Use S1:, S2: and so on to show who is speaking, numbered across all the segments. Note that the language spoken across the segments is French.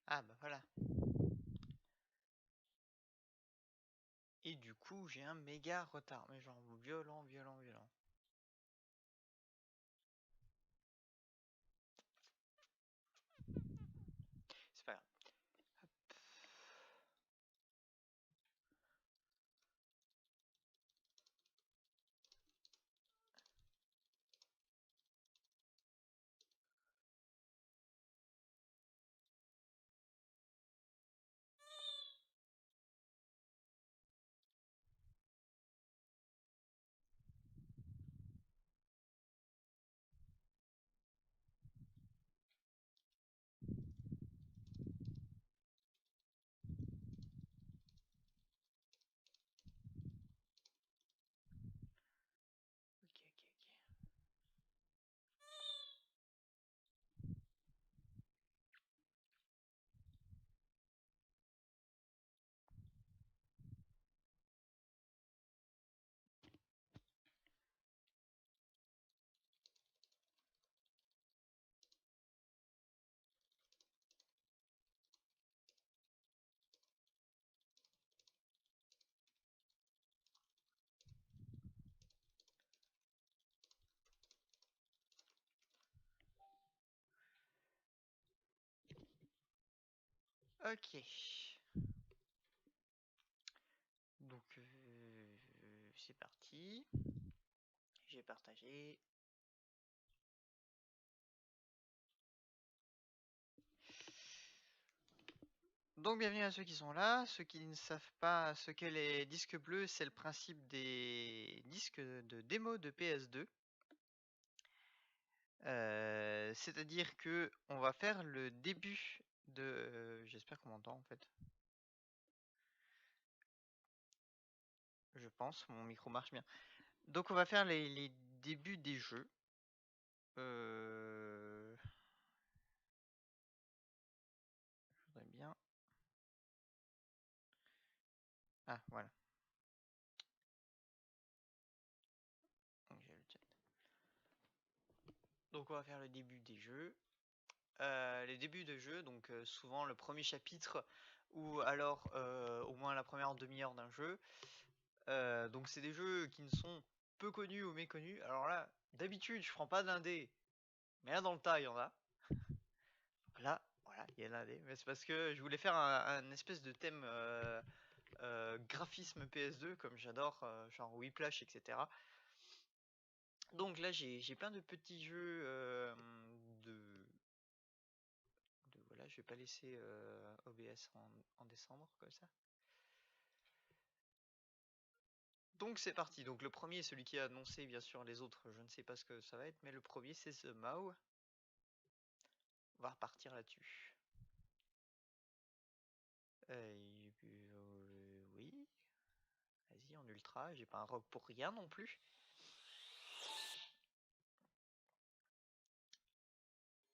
S1: Ah bah voilà. Et du coup, j'ai un méga retard. Mais genre violent. C'est pas grave. Ok. Ok. Donc c'est parti. J'ai partagé. Donc bienvenue à ceux qui sont là, ceux qui ne savent pas ce qu'est les disques bleus, c'est le principe des disques de démo de PS2. C'est-à-dire que on va faire le début de... J'espère qu'on m'entend en fait. Je pense, mon micro marche bien. Donc on va faire les débuts des jeux. Je voudrais bien... Ah, voilà. Donc, j'ai le chat. Donc on va faire le début des jeux. Les débuts de jeu, donc souvent le premier chapitre ou alors au moins la première demi-heure d'un jeu. Donc c'est des jeux qui ne sont peu connus ou méconnus. Alors là, d'habitude je prends pas d'indé, mais là dans le tas il y en a. Là, voilà, il y a l'indé, mais c'est parce que je voulais faire un espèce de thème graphisme PS2 comme j'adore, genre Whiplash, etc. Donc là j'ai plein de petits jeux de voilà, je vais pas laisser OBS en descendre comme ça. Donc c'est parti. Donc le premier, celui qui a annoncé, bien sûr, les autres, je ne sais pas ce que ça va être, mais le premier c'est The Mao. On va repartir là-dessus. Oui. Vas-y, en ultra, j'ai pas un rock pour rien non plus.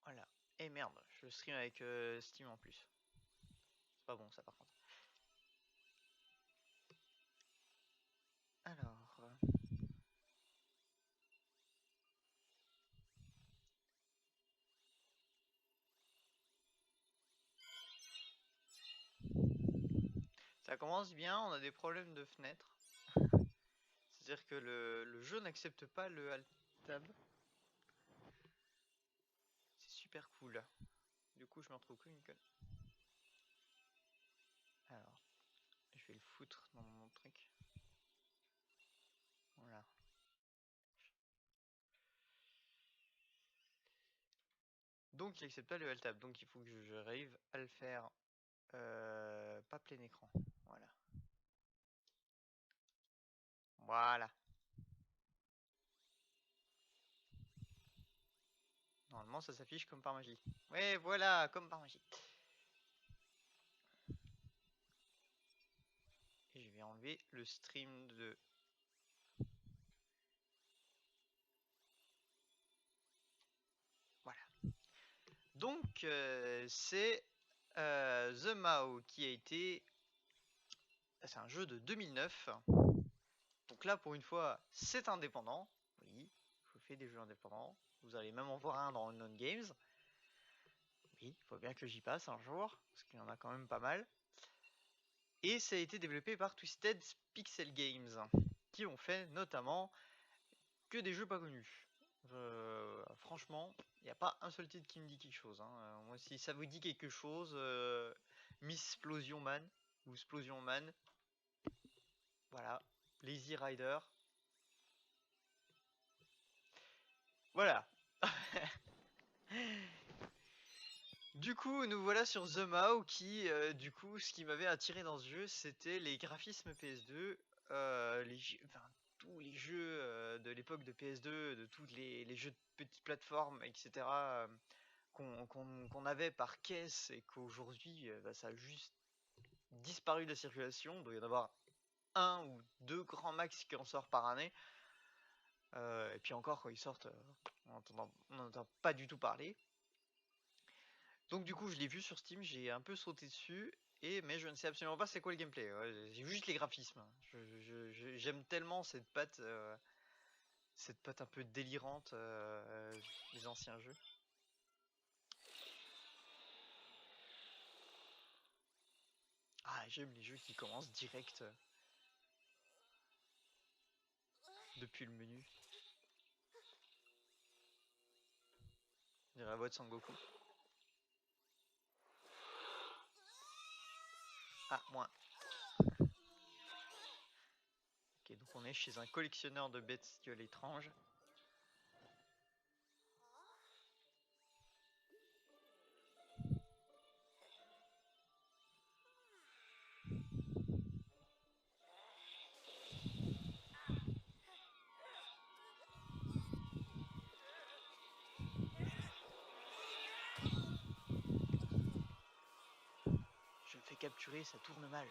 S1: Voilà. Et merde, je stream avec Steam en plus. C'est pas bon ça par contre. Alors... Ça commence bien, on a des problèmes de fenêtre. C'est-à-dire que le jeu n'accepte pas le Alt Tab. C'est super cool. Du coup, je me retrouve comme une conne. Alors, je vais le foutre dans mon truc. Voilà. Donc, il accepte pas le Alt Tab. Donc, il faut que j'arrive à le faire pas plein écran. Voilà. Voilà. Normalement, ça s'affiche comme par magie. Ouais, voilà, comme par magie. Et je vais enlever le stream de... Voilà. Donc, c'est The Mao qui a été... C'est un jeu de 2009. Donc là, pour une fois, c'est indépendant. Oui, je fais des jeux indépendants. Vous allez même en voir un dans Unknown Games. Oui, faut bien que j'y passe un jour, parce qu'il y en a quand même pas mal. Et ça a été développé par Twisted Pixel Games, qui ont fait notamment que des jeux pas connus. Franchement, il n'y a pas un seul titre qui me dit quelque chose. Hein. Moi, si ça vous dit quelque chose, Miss Explosion Man ou Explosion Man, voilà, Lazy Rider, voilà. Du coup, nous voilà sur The Mao qui, du coup, ce qui m'avait attiré dans ce jeu, c'était les graphismes PS2, enfin, tous les jeux de l'époque de PS2, de tous les jeux de petites plateformes, etc., qu'on avait par caisse et qu'aujourd'hui, bah, ça a juste disparu de la circulation. Il doit y en avoir un ou deux grands max qui en sortent par année. Et puis encore, quand ils sortent, on n'entend pas du tout parler. Donc du coup, je l'ai vu sur Steam, j'ai un peu sauté dessus, mais je ne sais absolument pas c'est quoi le gameplay. Ouais, j'ai vu juste les graphismes. J'aime tellement cette patte un peu délirante des anciens jeux. Ah, j'aime les jeux qui commencent direct depuis le menu. On dirait la voix de Sangoku. Ah, moins. Ok, donc on est chez un collectionneur de bestioles étranges. Je me fais capturer, ça tourne mal.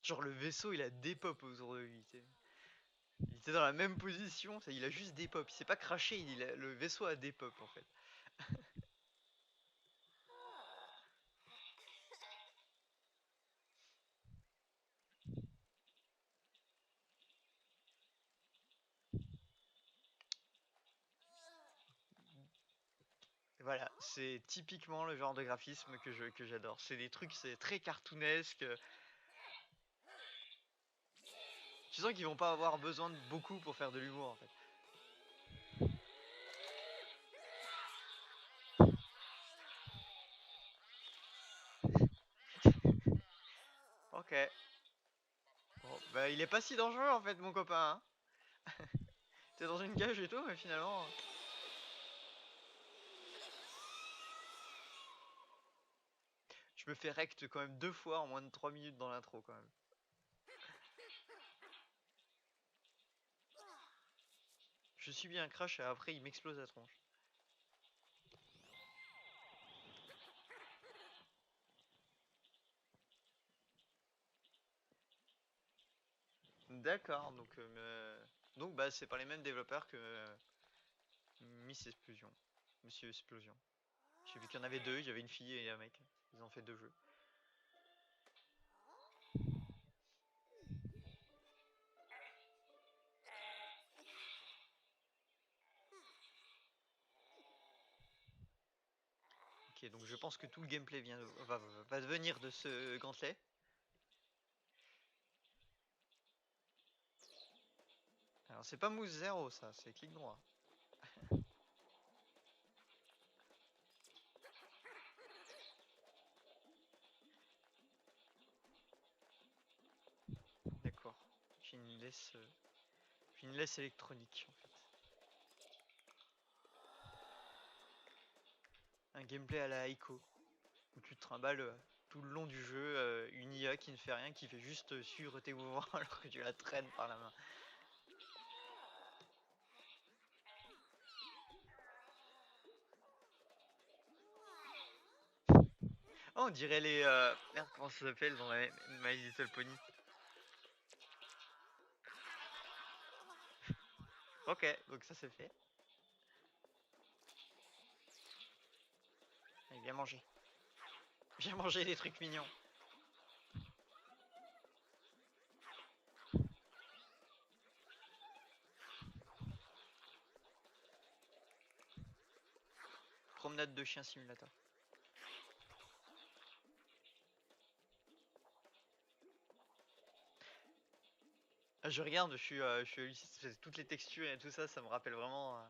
S1: Genre le vaisseau il a des pop autour de lui. Il était dans la même position, il a juste des pop. Il s'est pas craché, le vaisseau a des pop en fait. Voilà, c'est typiquement le genre de graphisme que j'adore. C'est des trucs, c'est très cartoonesque. Tu sens qu'ils vont pas avoir besoin de beaucoup pour faire de l'humour en fait. Ok. Bon, bah il est pas si dangereux en fait mon copain. Hein. T'es dans une cage et tout, mais finalement... Je me fais rect quand même 2 fois en moins de 3 minutes dans l'intro quand même. Je subis un crash et après il m'explose la tronche. D'accord, donc bah c'est pas les mêmes développeurs que Miss Explosion. Monsieur Explosion. J'ai vu qu'il y en avait deux, il y avait une fille et un mec. Ils ont fait 2 jeux. Ok, donc je pense que tout le gameplay va venir de ce gantelet. Alors c'est pas mousse 0 ça, c'est clic droit. D'accord. J'ai une laisse électronique en fait. Un gameplay à la Ico. Où tu te trimbales tout le long du jeu une IA qui ne fait rien, qui fait juste suivre tes mouvements alors que tu la traînes par la main. Oh, on dirait les... Merde, comment ça s'appelle dans My Little Pony. Ok, donc ça c'est fait. Allez, viens manger. Viens manger des trucs mignons. promenade de chien simulateur. Je regarde, je suis toutes les textures et tout ça, ça me rappelle vraiment.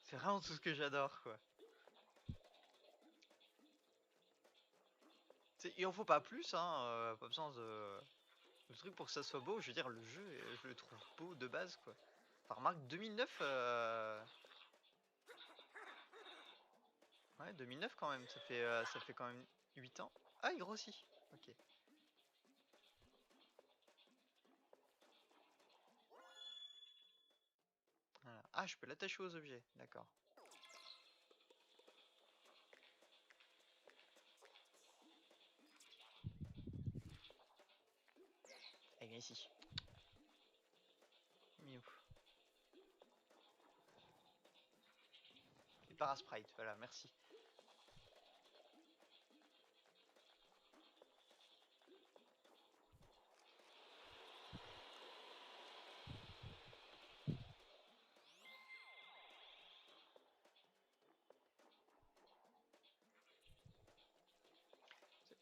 S1: C'est vraiment tout ce que j'adore, quoi. Il en faut pas plus, hein, pas besoin de... Le truc pour que ça soit beau, je veux dire, le jeu, je le trouve beau de base, quoi. Enfin, remarque, 2009... Ouais, 2009 quand même, ça fait quand même 8 ans. Ah, il grossit, ok. Voilà. Ah, je peux l'attacher aux objets, d'accord. Allez, viens ici. Miou. Les parasprites, voilà, merci.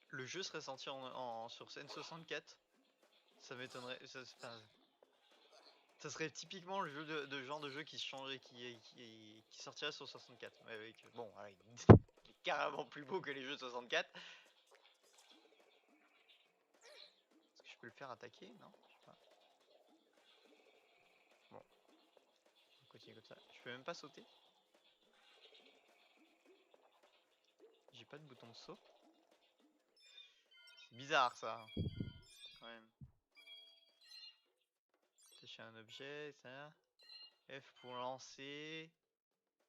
S1: Le jeu serait sorti sur N64. Ça m'étonnerait. Ça serait typiquement le jeu de genre de jeu qui se changerait, qui sortirait sur 64. Mais avec, bon, voilà, il est carrément plus beau que les jeux 64. Est-ce que je peux le faire attaquer? Non, je sais pas. Bon, on continue comme ça. Je peux même pas sauter. J'ai pas de bouton de saut. C'est bizarre ça, quand même. Attacher un objet, ça. F pour lancer.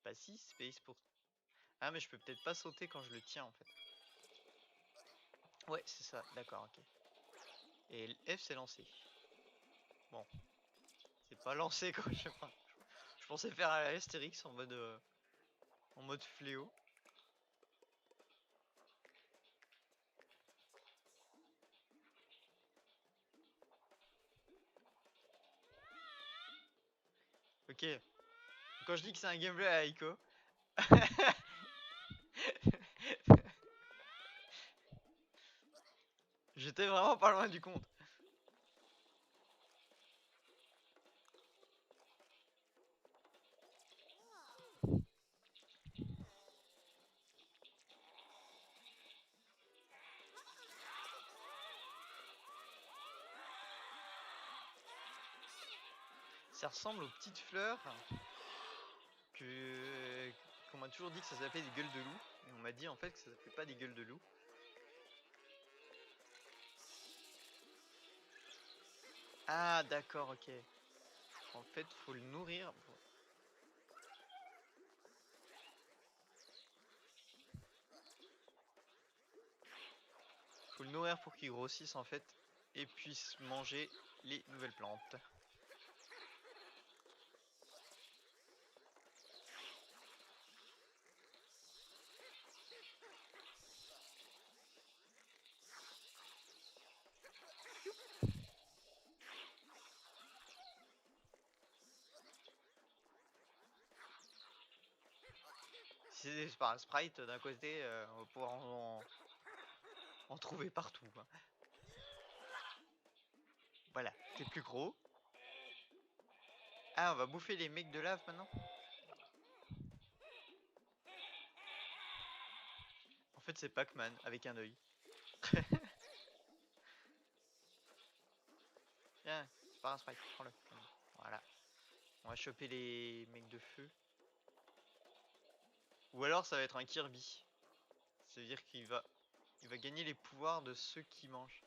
S1: Pas si, space pour... Ah, mais je peux peut-être pas sauter quand je le tiens en fait. Ouais, c'est ça, d'accord, ok. Et F c'est lancé. Bon. C'est pas lancé quoi, je sais pas. Je pensais faire à Astérix en mode fléau. Ok. Quand je dis que c'est un gameplay à Ico. J'étais vraiment pas loin du compte. Ça ressemble aux petites fleurs qu'on m'a toujours dit que ça s'appelait des gueules de loup. Et on m'a dit en fait que ça s'appelait pas des gueules de loup. Ah d'accord, ok. En fait, faut le nourrir. Faut le nourrir pour qu'il grossisse en fait et puisse manger les nouvelles plantes. Si c'est par un sprite d'un côté, on va pouvoir en trouver partout. Hein. Voilà, t'es plus gros. Ah, on va bouffer les mecs de lave maintenant. En fait, c'est Pac-Man avec un œil. Tiens, c'est pas un sprite, prends-le. Voilà. On va choper les mecs de feu. Ou alors ça va être un Kirby. Ça veut dire il va gagner les pouvoirs de ceux qui mangent.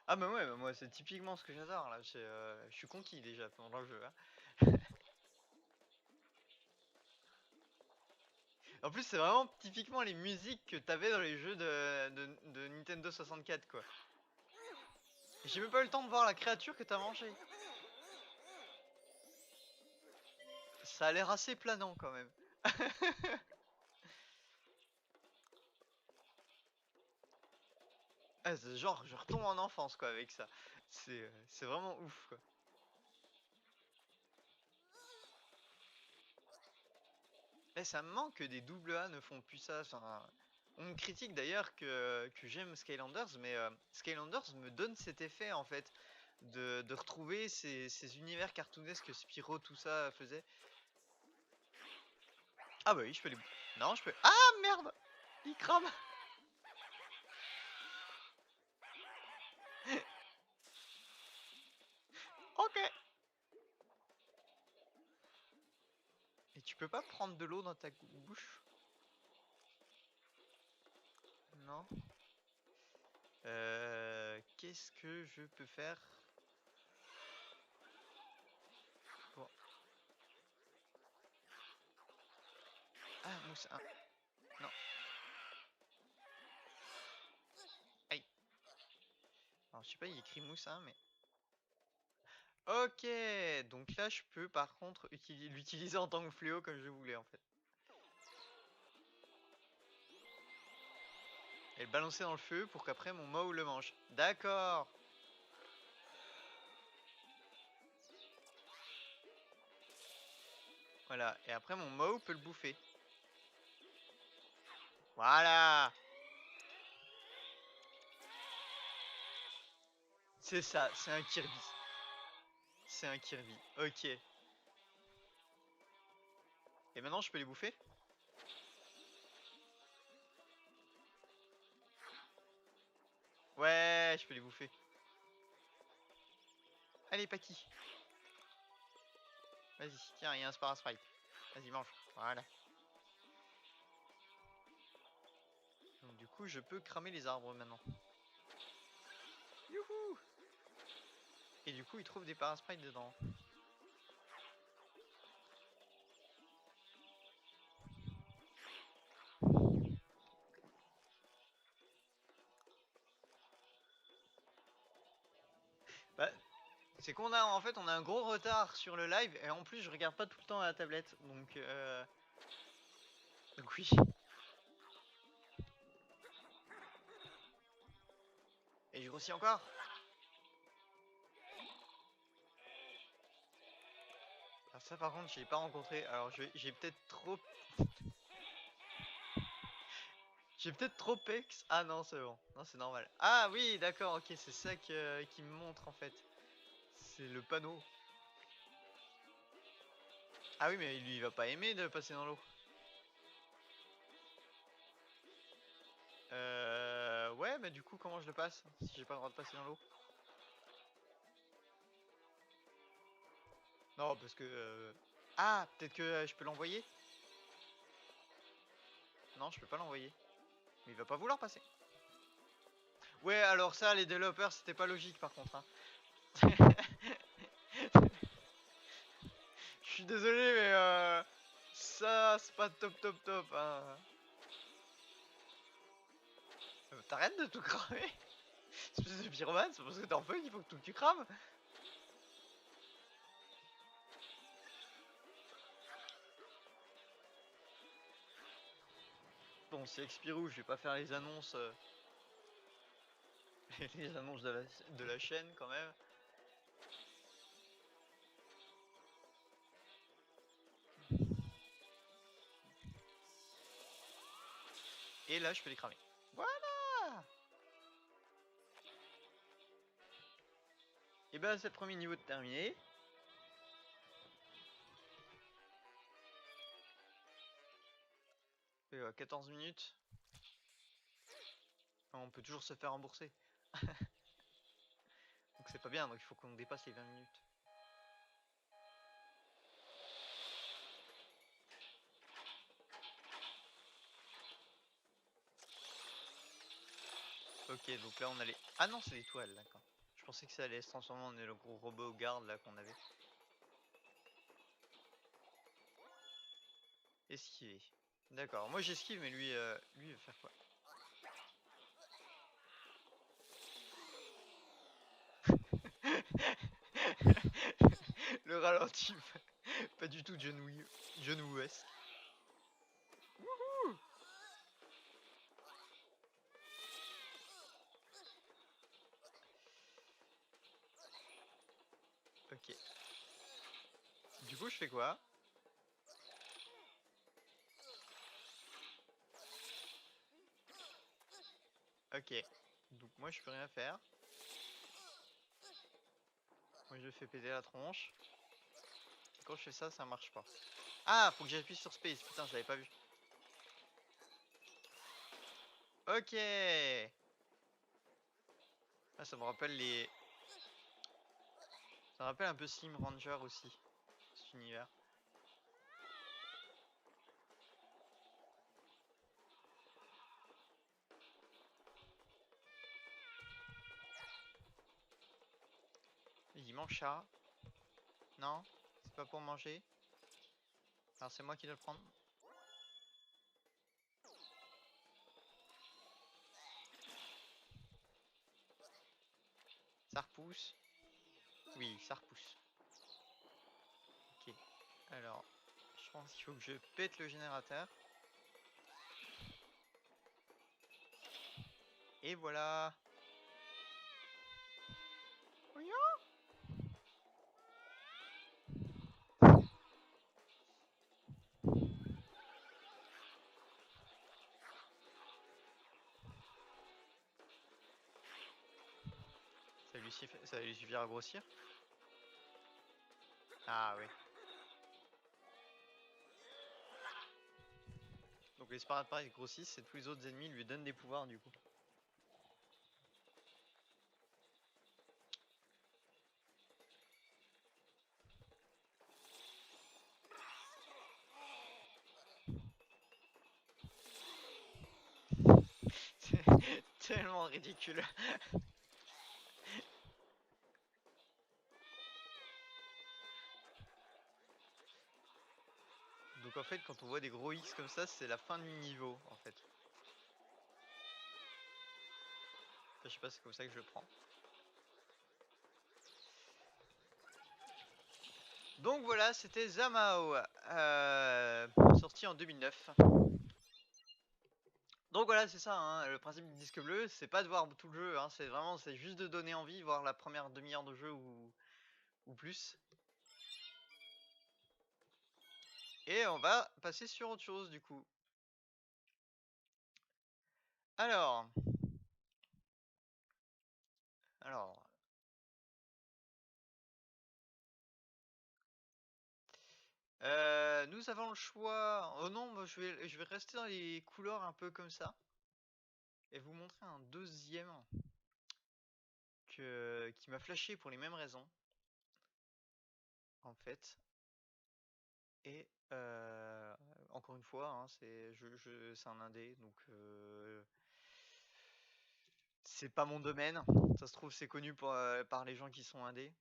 S1: Ah bah ouais, bah moi c'est typiquement ce que j'adore là. Je suis conquis déjà pendant le jeu. Hein. En plus c'est vraiment typiquement les musiques que t'avais dans les jeux de Nintendo 64 quoi. J'ai même pas eu le temps de voir la créature que t'as mangée. Ça a l'air assez planant quand même. Ah, c'est genre, je retombe en enfance quoi avec ça. C'est vraiment ouf quoi. Eh, ça me manque que des double A ne font plus ça. Enfin, on me critique d'ailleurs que j'aime Skylanders, mais Skylanders me donne cet effet en fait de retrouver ces univers cartoonesques que Spyro, tout ça faisait. Ah bah oui, je peux les... Non, je peux... Ah merde! Il crame! Ok! Et tu peux pas prendre de l'eau dans ta bouche? Non? Qu'est-ce que je peux faire? Bon. Ah, mousse 1. Non. Aïe. Alors, je sais pas, il écrit mousse 1, mais... Ok, donc là je peux par contre l'utiliser en tant que fléau comme je voulais en fait. Et le balancer dans le feu pour qu'après mon Mao le mange. D'accord. Voilà, et après mon Mao peut le bouffer. Voilà. C'est ça, c'est un Kirby. C'est un Kirby, ok. Et maintenant je peux les bouffer? Ouais, je peux les bouffer. Allez, Paki. Vas-y, tiens, il y a un Sprite. Vas-y, mange. Voilà. Donc du coup, je peux cramer les arbres maintenant. Youhou! Et du coup, il trouve des Parasprites dedans. Bah, c'est qu'on a en fait on a un gros retard sur le live et en plus je regarde pas tout le temps à la tablette donc oui. Et je grossis encore. Alors ça par contre je l'ai pas rencontré. Alors j'ai peut-être trop pex. Ah non c'est bon. Non c'est normal. Ah oui d'accord ok c'est ça qui me montre en fait. C'est le panneau. Ah oui mais lui il va pas aimer de passer dans l'eau. Ouais mais du coup comment je le passe si j'ai pas le droit de passer dans l'eau? Non parce que ah peut-être que je peux l'envoyer? Non je peux pas l'envoyer. Mais il va pas vouloir passer. Ouais, alors ça, les développeurs, c'était pas logique par contre. Hein. Je suis désolé, mais ça, c'est pas top. Hein. T'arrêtes de tout cramer. Espèce de pyromane, c'est parce que t'es en feu qu'il faut que tout tu crames. Bon, c'est Expirou, je vais pas faire les annonces. Les annonces de la chaîne quand même. Et là, je peux les cramer. Voilà. Et ben, c'est le premier niveau de terminé. Et 14 minutes. On peut toujours se faire rembourser. Donc c'est pas bien, donc il faut qu'on dépasse les 20 minutes. Ok, donc là on allait... Ah non, c'est l'étoile, d'accord. Je pensais que ça allait se transformer en le gros robot garde là qu'on avait. Esquiver. D'accord, moi j'esquive, mais lui il va faire quoi? Le ralenti, pas du tout genou ouest. Wouhou! Ok. Du coup, je fais quoi? Ok. Donc moi, je peux rien faire. Moi, je fais péter la tronche. Quand je fais ça, ça marche pas. Ah, faut que j'appuie sur space. Putain, je l'avais pas vu. Ok. Ah, ça me rappelle les... Ça me rappelle un peu Slim Ranger aussi, cet univers. Il mange ça. Non? C'est pas pour manger? Alors c'est moi qui dois le prendre. Ça repousse? Oui, ça repousse. Ok. Alors, je pense qu'il faut que je pète le générateur. Et voilà. Ça va lui suffire à grossir? Ah oui. Donc les Sparrows grossissent et tous les autres ennemis lui donnent des pouvoirs du coup. C'est tellement ridicule. Donc en fait quand on voit des gros X comme ça, c'est la fin du niveau en fait. Je sais pas, c'est comme ça que je le prends. Donc voilà, c'était Zamao, sorti en 2009. Donc voilà, c'est ça, hein, le principe du disque bleu, c'est pas de voir tout le jeu, hein, c'est juste de donner envie, voir la première demi-heure de jeu ou plus. Et on va passer sur autre chose du coup. Alors, nous avons le choix. Oh non, moi, je vais rester dans les couleurs un peu comme ça et vous montrer un deuxième qui m'a flashé pour les mêmes raisons en fait. Et encore une fois, hein, c'est un indé, donc c'est pas mon domaine. Ça se trouve, c'est connu par les gens qui sont indés,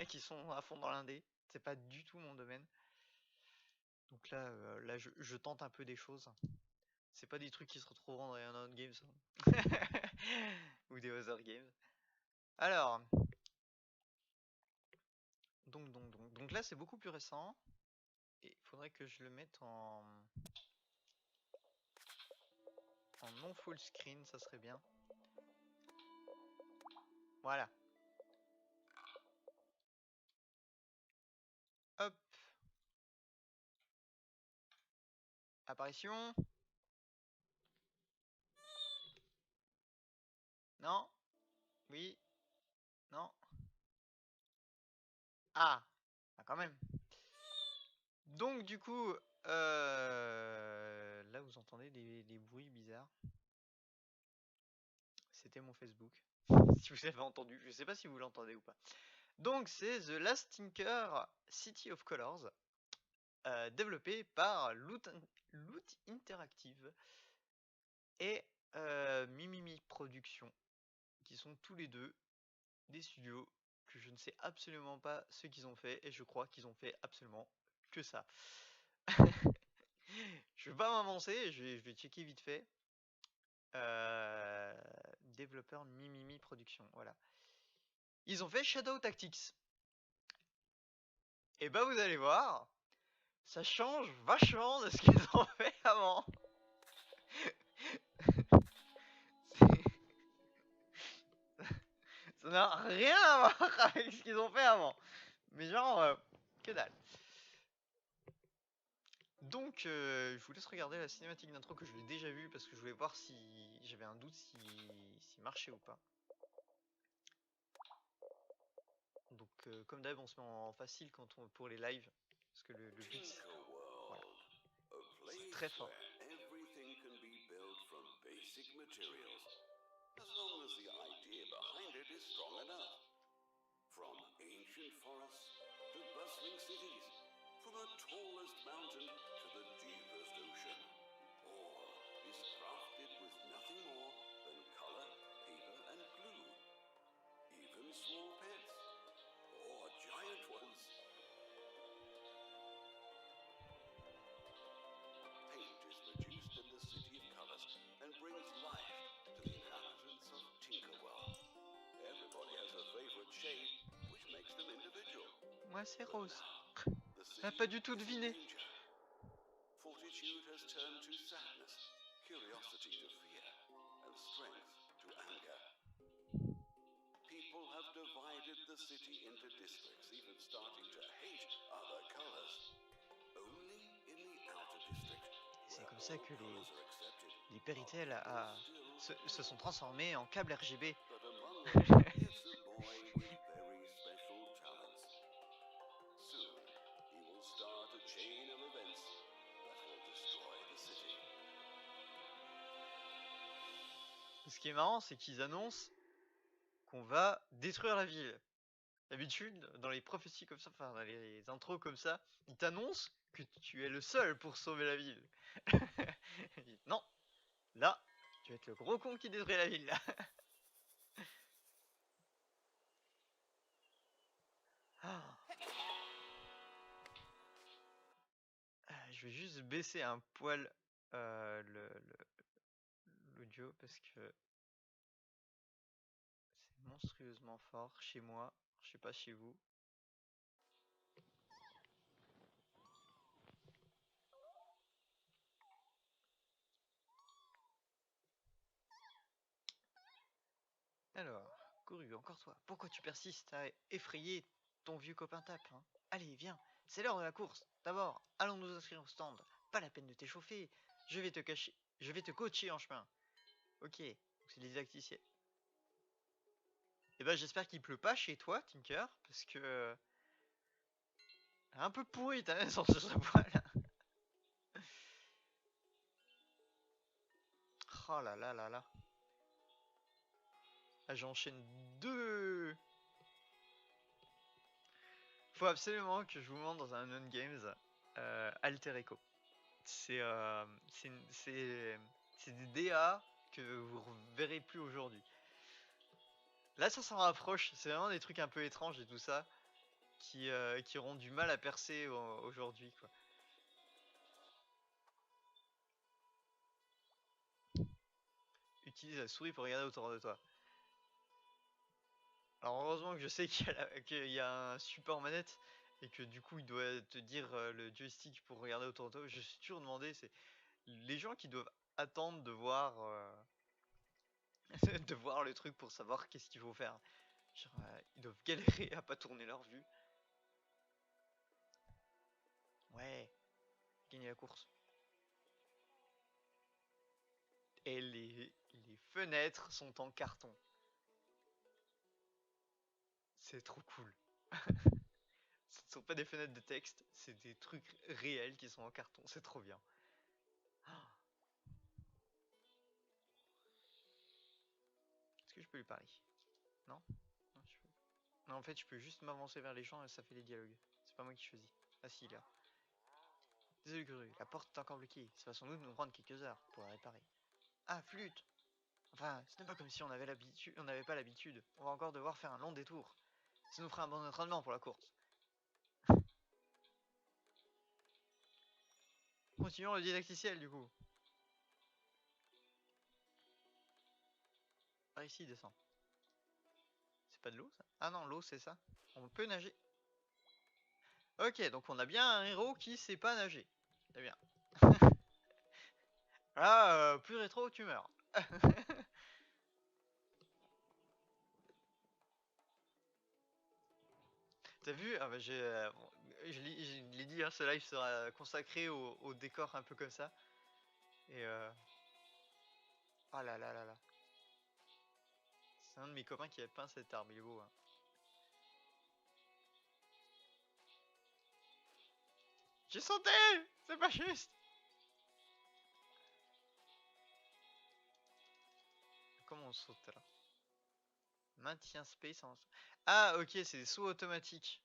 S1: qui sont à fond dans l'indé. C'est pas du tout mon domaine. Donc là, je tente un peu des choses. C'est pas des trucs qui se retrouveront dans les Unknown Games ou des Other Games. Alors, donc là, c'est beaucoup plus récent. Et il faudrait que je le mette en non full screen, ça serait bien. Voilà. Hop. Apparition. Non. Oui. Non. Ah. Ah, quand même. Donc du coup, là vous entendez des bruits bizarres. C'était mon Facebook. Si vous avez entendu, je sais pas si vous l'entendez ou pas. Donc c'est The Last Tinker City of Colors, développé par Loot Interactive et Mimimi Productions, qui sont tous les deux des studios que je ne sais absolument pas ce qu'ils ont fait, et je crois qu'ils ont fait absolument que ça. Je vais pas m'avancer, je vais checker vite fait. Développeur Mimimi Productions, voilà. Ils ont fait Shadow Tactics. Et bah vous allez voir, ça change vachement de ce qu'ils ont fait avant. Ça n'a rien à voir avec ce qu'ils ont fait avant. Mais genre, que dalle. Donc, je vous laisse regarder la cinématique d'intro que je l'ai déjà vue parce que je voulais voir si j'avais un doute si marchait ou pas. Donc, comme d'hab, on se met en facile pour les lives parce que le but, voilà, c'est très fort.
S2: From ancient forests to bustling cities, from the tallest mountain to the deepest ocean, all is crafted with nothing more than color, paper, and glue. Even small pets, or giant ones. Paint is produced in the City of Colors and brings life to the inhabitants of Tinkerwell. Everybody has a favorite shade, which makes them individual.
S1: Moi, c'est rose. On n'a pas du tout deviné.
S2: Fortitude has turned to sadness, curiosity to fear, and strength to anger. People have divided the city into districts, even starting to hate other colors. Only in the outer district,
S1: c'est comme ça que les Péritel se sont transformés en câbles RGB. Ce qui est marrant, c'est qu'ils annoncent qu'on va détruire la ville. D'habitude, dans les prophéties comme ça, enfin dans les intros comme ça, ils t'annoncent que tu es le seul pour sauver la ville. Non, là, tu vas être le gros con qui détruit la ville là. Je vais juste baisser un poil l'audio parce que c'est monstrueusement fort chez moi. Je sais pas chez vous. Alors, Couru, encore toi. Pourquoi tu persistes à effrayer ton vieux copain Tape, hein? Allez, viens, c'est l'heure de la course. D'abord, allons nous inscrire au stand. Pas la peine de t'échauffer. Je vais te coacher en chemin. Ok, c'est les didacticiels. Et ben j'espère qu'il pleut pas chez toi, Tinker, parce que un peu pourri ta naissance sur ce poil. Oh là là là là. Ah, j'enchaîne deux. Faut absolument que je vous montre dans un non-games Alter Echo. C'est des DA que vous ne verrez plus aujourd'hui. Là, ça s'en rapproche. C'est vraiment des trucs un peu étranges et tout ça qui auront du mal à percer aujourd'hui, quoi. Utilise la souris pour regarder autour de toi. Alors heureusement que je sais qu'il y a un support manette et que du coup il doit te dire le joystick pour regarder autour de toi. Je suis toujours demandé, c'est les gens qui doivent attendre de voir de voir le truc pour savoir qu'est-ce qu'il faut faire. Genre, ils doivent galérer à pas tourner leur vue. Ouais, gagner la course. Et les fenêtres sont en carton. C'est trop cool. Ce ne sont pas des fenêtres de texte, c'est des trucs réels qui sont en carton. C'est trop bien. Est-ce que je peux lui parler? Non, non, non, en fait, je peux juste m'avancer vers les gens et ça fait les dialogues. C'est pas moi qui choisis. Ah si, là. Désolé, Guru, la porte est encore bloquée. Ça va sans doute nous prendre quelques heures pour la réparer. Ah, flûte! Enfin, ce n'est pas comme si on n'avait pas l'habitude. On va encore devoir faire un long détour. Ça nous fera un bon entraînement pour la course. Continuons le didacticiel du coup. Par ici, descend. C'est pas de l'eau ça? Ah non, l'eau c'est ça. On peut nager. Ok, donc on a bien un héros qui sait pas nager. C'est bien. Là, plus rétro, tu meurs. T'as vu? Ah bah bon, je l'ai dit, hein, ce live sera consacré au décor un peu comme ça. Et ah là là là là. C'est un de mes copains qui a peint cet arbre, il est beau, hein. J'ai sauté! C'est pas juste! Comment on saute là? Maintien space en... Ah ok, c'est des sauts automatiques.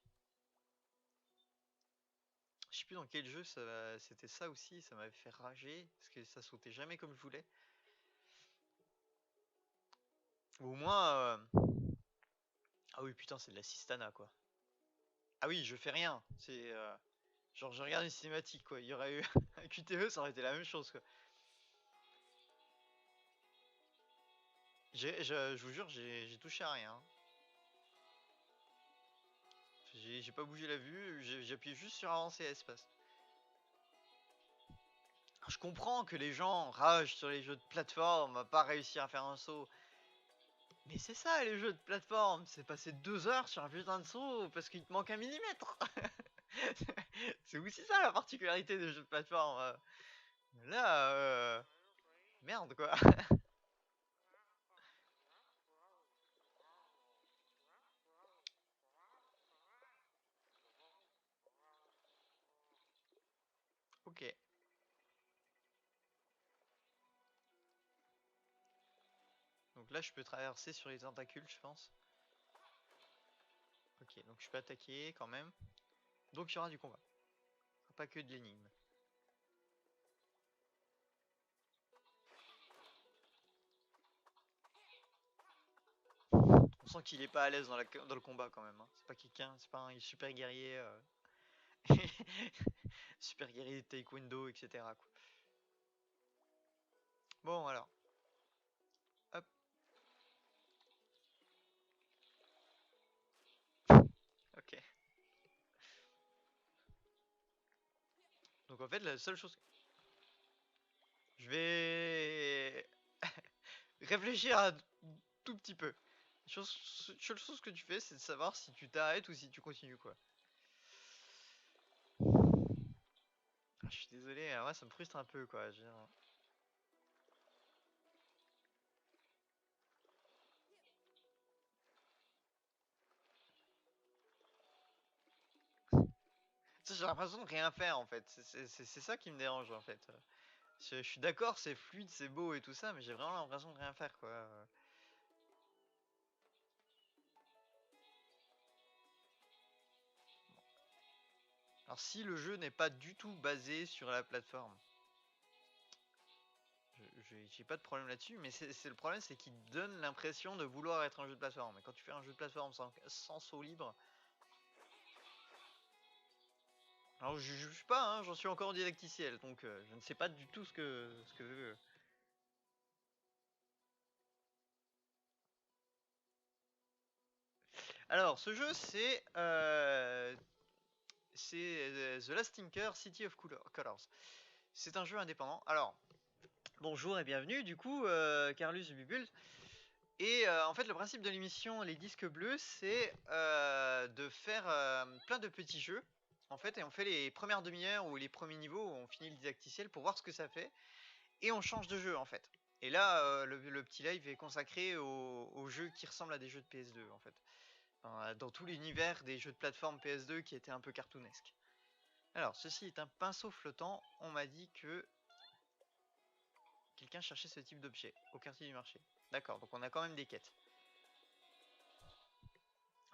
S1: Je sais plus dans quel jeu c'était ça aussi, ça m'avait fait rager, parce que ça sautait jamais comme je voulais. Ou au moins... Ah oui putain, c'est de la Sistana quoi. Ah oui, je fais rien, c'est... Genre je regarde une cinématique quoi, il y aurait eu un QTE, ça aurait été la même chose quoi. Je vous jure, j'ai touché à rien. J'ai pas bougé la vue, j'ai appuyé juste sur avancer à espace. Je comprends que les gens ragent sur les jeux de plateforme à pas réussir à faire un saut. Mais c'est ça les jeux de plateforme, c'est passer 2 heures sur un putain de saut parce qu'il te manque un millimètre. C'est aussi ça la particularité des jeux de plateforme. Là, merde quoi. Ok. Donc là je peux traverser sur les tentacules je pense. Ok, donc je peux attaquer quand même. Donc il y aura du combat. Pas que de l'énigme. On sent qu'il est pas à l'aise dans le combat quand même. Hein. C'est pas quelqu'un, c'est pas un super guerrier. Super guerrier de taekwondo, etc. Quoi. Bon alors. Hop. Ok. Donc en fait la seule chose... Je vais... réfléchir à tout petit peu. La seule chose que tu fais c'est de savoir si tu t'arrêtes ou si tu continues quoi. Ah, je suis désolé, moi ça me frustre un peu quoi. J'ai l'impression de rien faire en fait. C'est ça qui me dérange en fait. Je suis d'accord, c'est fluide, c'est beau et tout ça, mais j'ai vraiment l'impression de rien faire quoi. Alors si le jeu n'est pas du tout basé sur la plateforme, j'ai pas de problème là-dessus, mais c'est le problème, c'est qu'il donne l'impression de vouloir être un jeu de plateforme. Et quand tu fais un jeu de plateforme sans saut libre, alors je juge pas, hein, j'en suis encore au didacticiel, donc je ne sais pas du tout ce que veut. Alors ce jeu c'est The Last Tinker City of Colors. C'est un jeu indépendant. Alors bonjour et bienvenue du coup Carlus Bubul. Et en fait le principe de l'émission Les Disques Bleus c'est de faire plein de petits jeux en fait, et on fait les premières demi-heures ou les premiers niveaux où on finit le didacticiel pour voir ce que ça fait et on change de jeu en fait. Et là le petit live est consacré aux jeux qui ressemblent à des jeux de PS2 en fait, dans tout l'univers des jeux de plateforme PS2 qui étaient un peu cartoonesques. Alors ceci est un pinceau flottant, on m'a dit que quelqu'un cherchait ce type d'objet au quartier du marché. D'accord, donc on a quand même des quêtes.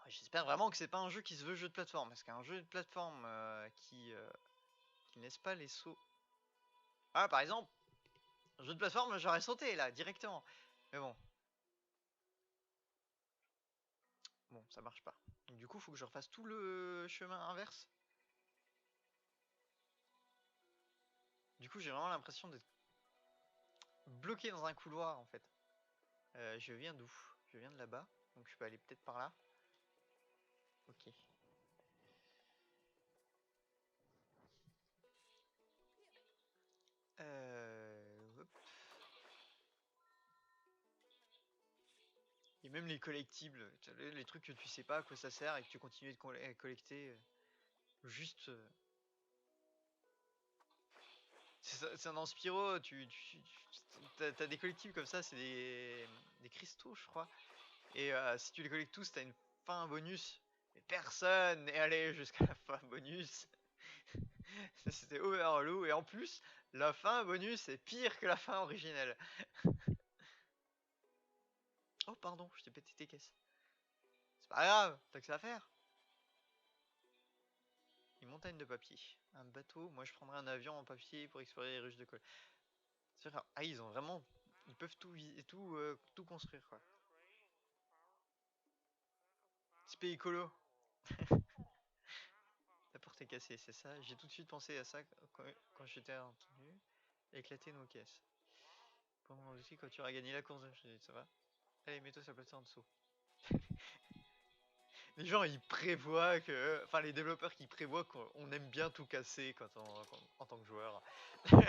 S1: J'espère vraiment que c'est pas un jeu qui se veut jeu de plateforme, parce qu'un jeu de plateforme qui laisse pas les sauts... Ah par exemple, un jeu de plateforme j'aurais sauté là, directement. Mais bon. Bon, ça marche pas. Donc, du coup, faut que je refasse tout le chemin inverse. Du coup, j'ai vraiment l'impression d'être bloqué dans un couloir en fait. Je viens d'où? Je viens de là-bas, donc je peux aller peut-être par là. Ok. Hop. Il même les collectibles, les trucs que tu sais pas à quoi ça sert et que tu continues de collecter juste. C'est un Spyro, t'as des collectibles comme ça, c'est des cristaux, je crois. Et si tu les collectes tous, t'as une fin bonus. Mais personne n'est allé jusqu'à la fin bonus. C'était overlow. Et en plus, la fin bonus est pire que la fin originelle. Oh, pardon, je t'ai pété tes caisses. C'est pas grave, t'as que ça à faire. Une montagne de papier. Un bateau. Moi, je prendrais un avion en papier pour explorer les ruches de colle. Ah, ils ont vraiment. Ils peuvent tout construire, quoi. C'est pays écolo. La porte est cassée, c'est ça. J'ai tout de suite pensé à ça quand j'étais entendu. Éclater nos caisses. Pendant aussi, quand tu auras gagné la course, je dis, ça va. Allez, mets-toi sur la plateforme en dessous. Les gens, ils prévoient que. Enfin, les développeurs qui prévoient qu'on aime bien tout casser en tant que joueur. Parce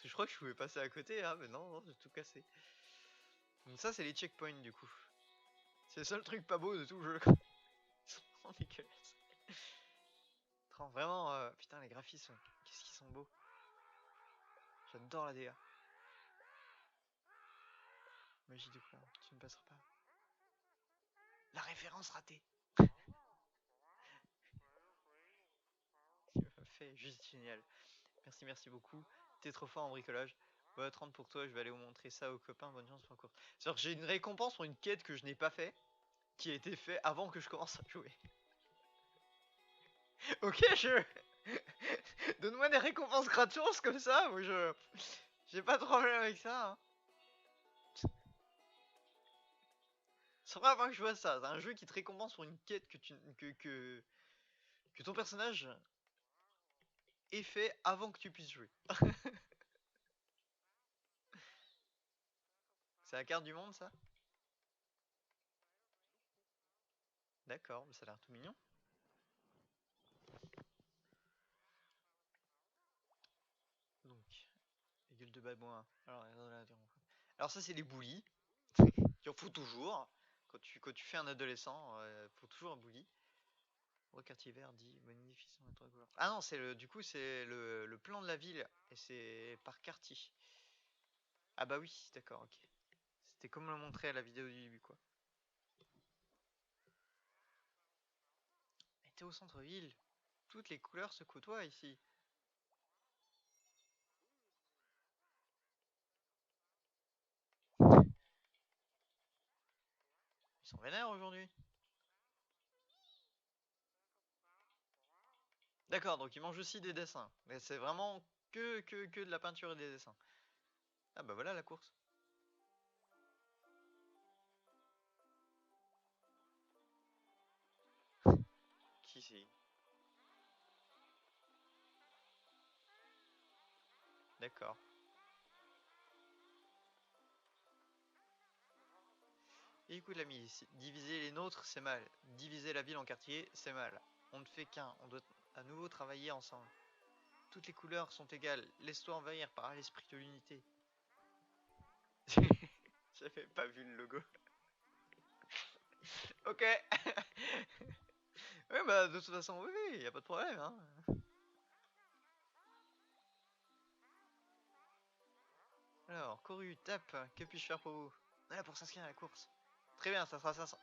S1: que je crois que je pouvais passer à côté, hein, mais non, j'ai tout cassé. Donc, ça, c'est les checkpoints du coup. C'est le seul truc pas beau de tout le jeu. Ils sont vraiment dégueulasses. Vraiment, putain, les graphismes, qu'est-ce qu'ils sont beaux. J'adore la DA. Magie de quoi? Tu ne passeras pas. La référence ratée. Tu m'as fait juste génial. Merci beaucoup. T'es trop fort en bricolage. Ouais, 30 pour toi, je vais aller vous montrer ça aux copains. Bonne chance pour la course. C'est-à-dire que j'ai une récompense pour une quête que je n'ai pas fait, qui a été fait avant que je commence à jouer. Ok, donne-moi des récompenses gratos comme ça, moi j'ai pas de problème avec ça. Hein. C'est vrai avant que je vois ça. C'est un jeu qui te récompense pour une quête que ton personnage ait fait avant que tu puisses jouer. C'est la carte du monde, ça? D'accord, ça a l'air tout mignon. Donc, les gueules de babouin. Alors ça, c'est les boulis. Il en faut toujours. Quand tu fais un adolescent, faut toujours un bouli. Le quartier vert dit magnificent. Ah non, du coup, c'est le plan de la ville. Et c'est par quartier. Ah bah oui, d'accord, ok. C'était comme le montrer à la vidéo du début, quoi. Mais t'es au centre-ville. Toutes les couleurs se côtoient ici. Ils sont vénères aujourd'hui. D'accord, donc ils mangent aussi des dessins. Mais c'est vraiment que de la peinture et des dessins. Ah bah voilà la course. Qui c'est? D'accord. Et écoute l'ami, diviser les nôtres c'est mal. Diviser la ville en quartiers c'est mal. On ne fait qu'un, on doit à nouveau travailler ensemble. Toutes les couleurs sont égales, laisse-toi envahir par l'esprit de l'unité. J'avais pas vu le logo. Ok. Ouais bah de toute façon oui, y a pas de problème hein. Alors, Coru, tape, que puis-je faire pour vous? Voilà pour s'inscrire à la course. Très bien, ça sera 500.